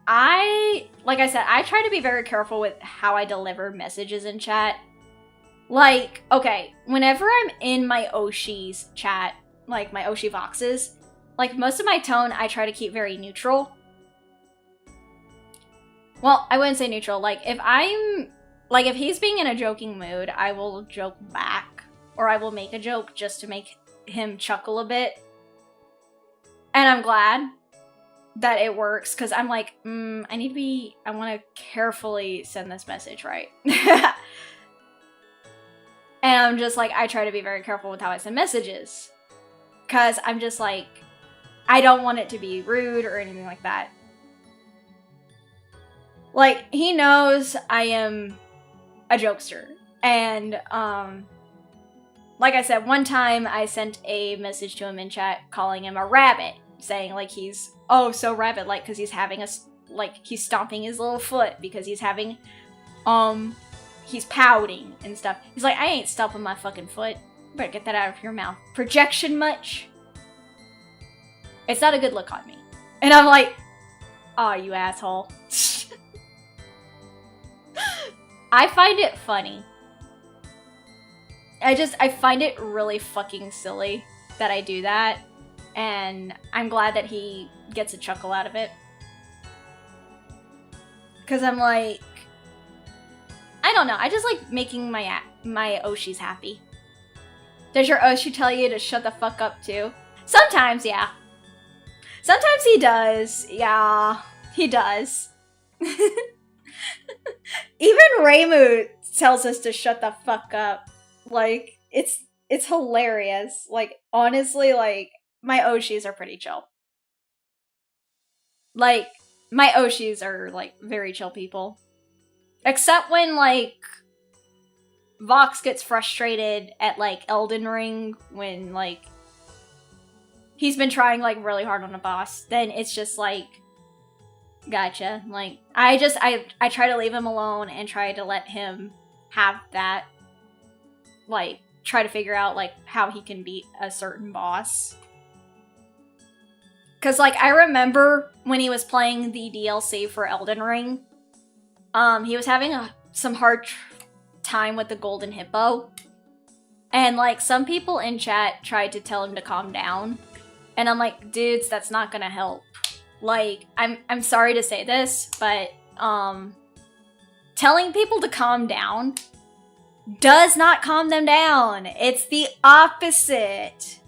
like I said, I try to be very careful with how I deliver messages in chat. Like, okay, whenever I'm in my Oshi's chat, like my Oshi Voxes, like most of my tone I try to keep very neutral. Well, I wouldn't say neutral. Like, if he's being in a joking mood, I will joke back. Or I will make a joke just to make him chuckle a bit. And I'm glad that it works, because I'm like, I want to carefully send this message right. And I'm just like, I try to be very careful with how I send messages. Because I'm just like, I don't want it to be rude or anything like that. Like, he knows I am a jokester. And, like I said, one time I sent a message to him in chat calling him a rabbit. Saying, like, he's, oh, so rabbit-like because he's having he's stomping his little foot because he's having, he's pouting and stuff. He's like, I ain't stomping my fucking foot. You better get that out of your mouth. Projection much? It's not a good look on me. And I'm like, oh, you asshole. I find it funny. I find it really fucking silly that I do that. And I'm glad that he gets a chuckle out of it. Because I'm like, I don't know. I just like making my Oshis happy. Does your Oshi tell you to shut the fuck up too? Sometimes, yeah. Sometimes he does. Yeah, he does. Even Reimu tells us to shut the fuck up. Like, it's hilarious. Like, honestly, like, my Oshis are pretty chill. Like, my Oshis are, like, very chill people. Except when, like, Vox gets frustrated at, like, Elden Ring when, like, he's been trying, like, really hard on a boss. Then it's just, like, gotcha. Like, I try to leave him alone and try to let him have that, like, try to figure out, like, how he can beat a certain boss. Because, like, I remember when he was playing the DLC for Elden Ring, he was having some hard time with the Golden Hippo. And, like, some people in chat tried to tell him to calm down. And I'm like, dudes, that's not gonna help. Like, I'm sorry to say this, but, telling people to calm down does not calm them down. It's the opposite.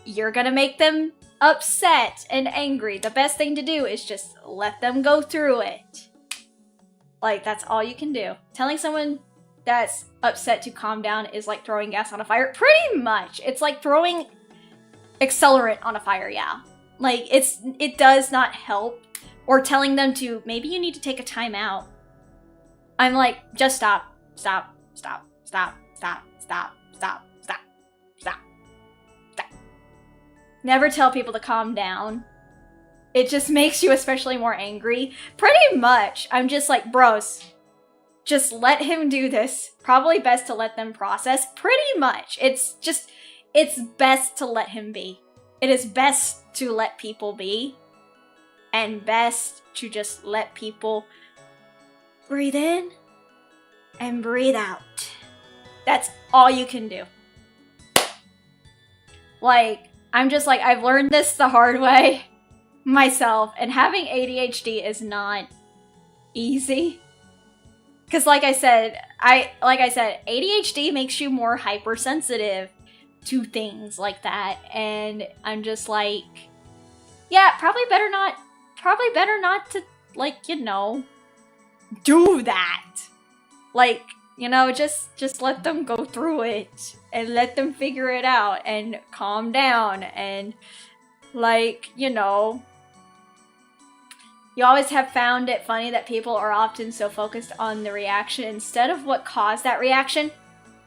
You're gonna make them upset and angry. The best thing to do is just let them go through it. Like, that's all you can do. Telling someone that's upset to calm down is like throwing gas on a fire. Pretty much. It's like throwing accelerant on a fire, yeah. Like, it does not help. Or telling them to, maybe you need to take a time out. I'm like, just stop. Stop. Stop. Stop. Stop. Stop. Stop. Stop. Stop. Stop. Never tell people to calm down. It just makes you especially more angry. Pretty much. I'm just like, bros, just let him do this. Probably best to let them process. Pretty much. It's best to let him be. It is best to let people be. And best to just let people breathe in and breathe out. That's all you can do. Like, I'm just like, I've learned this the hard way myself, and having ADHD is not easy. Because like I said, ADHD makes you more hypersensitive to things like that, and I'm just like, yeah, probably better not to, like, you know, do that. Like, you know, just let them go through it and let them figure it out and calm down and, like, you know, you always have found it funny that people are often so focused on the reaction instead of what caused that reaction.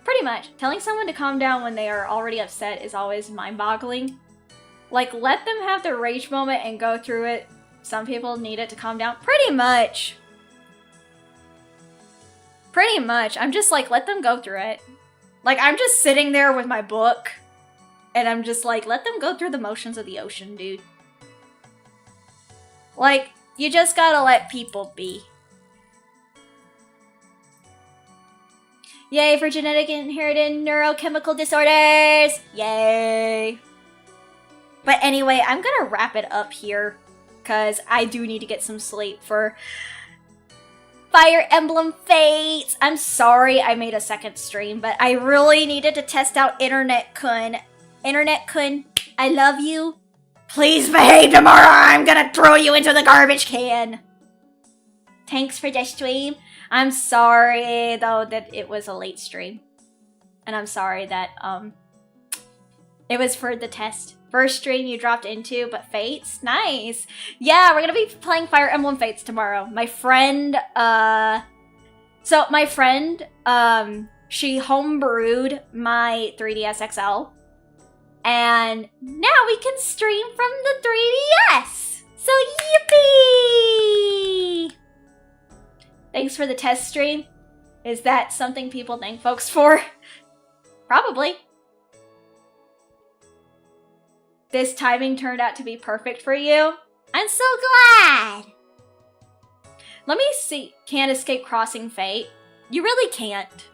Pretty much. Telling someone to calm down when they are already upset is always mind-boggling. Like, let them have their rage moment and go through it. Some people need it to calm down. Pretty much. Pretty much. I'm just like, let them go through it. Like, I'm just sitting there with my book, and I'm just like, let them go through the motions of the ocean, dude. Like, you just gotta let people be. Yay for genetic inherited neurochemical disorders! Yay! But anyway, I'm gonna wrap it up here, because I do need to get some sleep for Fire Emblem Fates! I'm sorry I made a second stream, but I really needed to test out Internet-kun. Internet-kun, I love you. Please behave tomorrow, I'm gonna throw you into the garbage can! Thanks for the stream. I'm sorry, though, that it was a late stream. And I'm sorry that, it was for the test. First stream you dropped into, but Fates? Nice! Yeah, we're gonna be playing Fire Emblem Fates tomorrow. My friend, she homebrewed my 3DS XL. And now we can stream from the 3DS! So yippee! Thanks for the test stream. Is that something people thank folks for? Probably. this timing turned out to be perfect for you. I'm so glad. Let me see. Can't escape crossing fate. You really can't.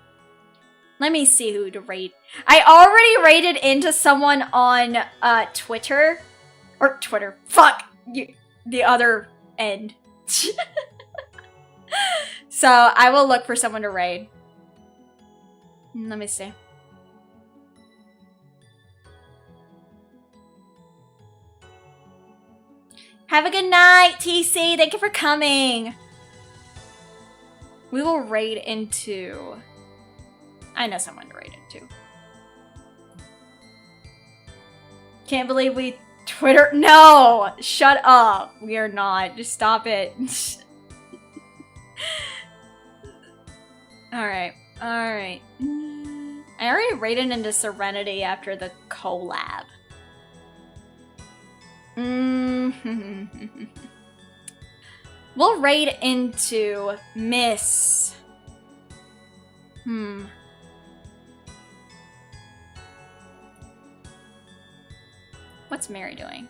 Let me see who to raid. I already raided into someone on Twitter. Or Twitter. Fuck! The other end. So I will look for someone to raid. Let me see. Have a good night, TC. Thank you for coming. We will raid into... I know someone to raid into. Can't believe we Twitter... No! Shut up. We are not. Just stop it. Alright. Alright. I already raided into Serenity after the collab. We'll raid into Miss... What's Mary doing?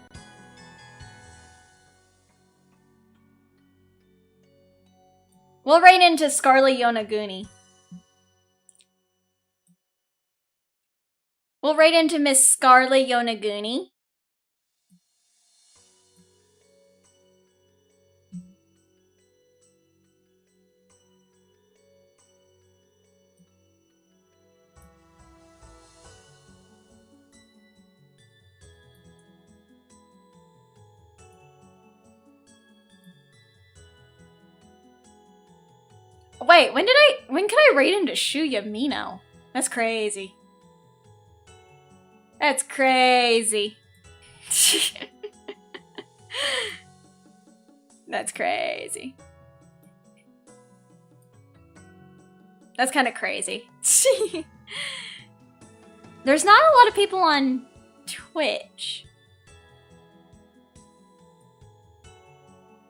We'll raid into Scarlet Yonaguni. We'll raid into Miss Scarlet Yonaguni. Wait, when could I raid into Shuya Mino? That's crazy. That's crazy. That's crazy. That's kind of crazy. There's not a lot of people on Twitch.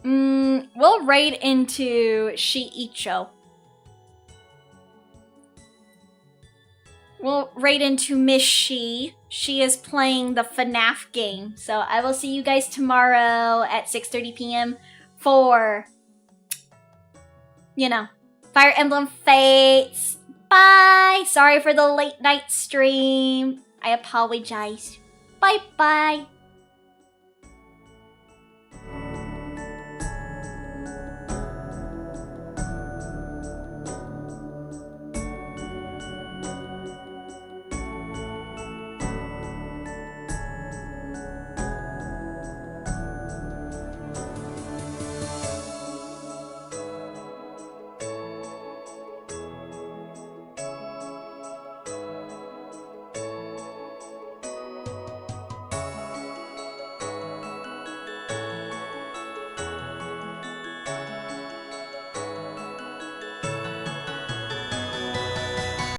We'll raid into Shiicho. We'll raid into Miss She. She is playing the FNAF game. So I will see you guys tomorrow at 6:30 p.m. for, you know, Fire Emblem Fates. Bye! Sorry for the late night stream. I apologize. Bye-bye.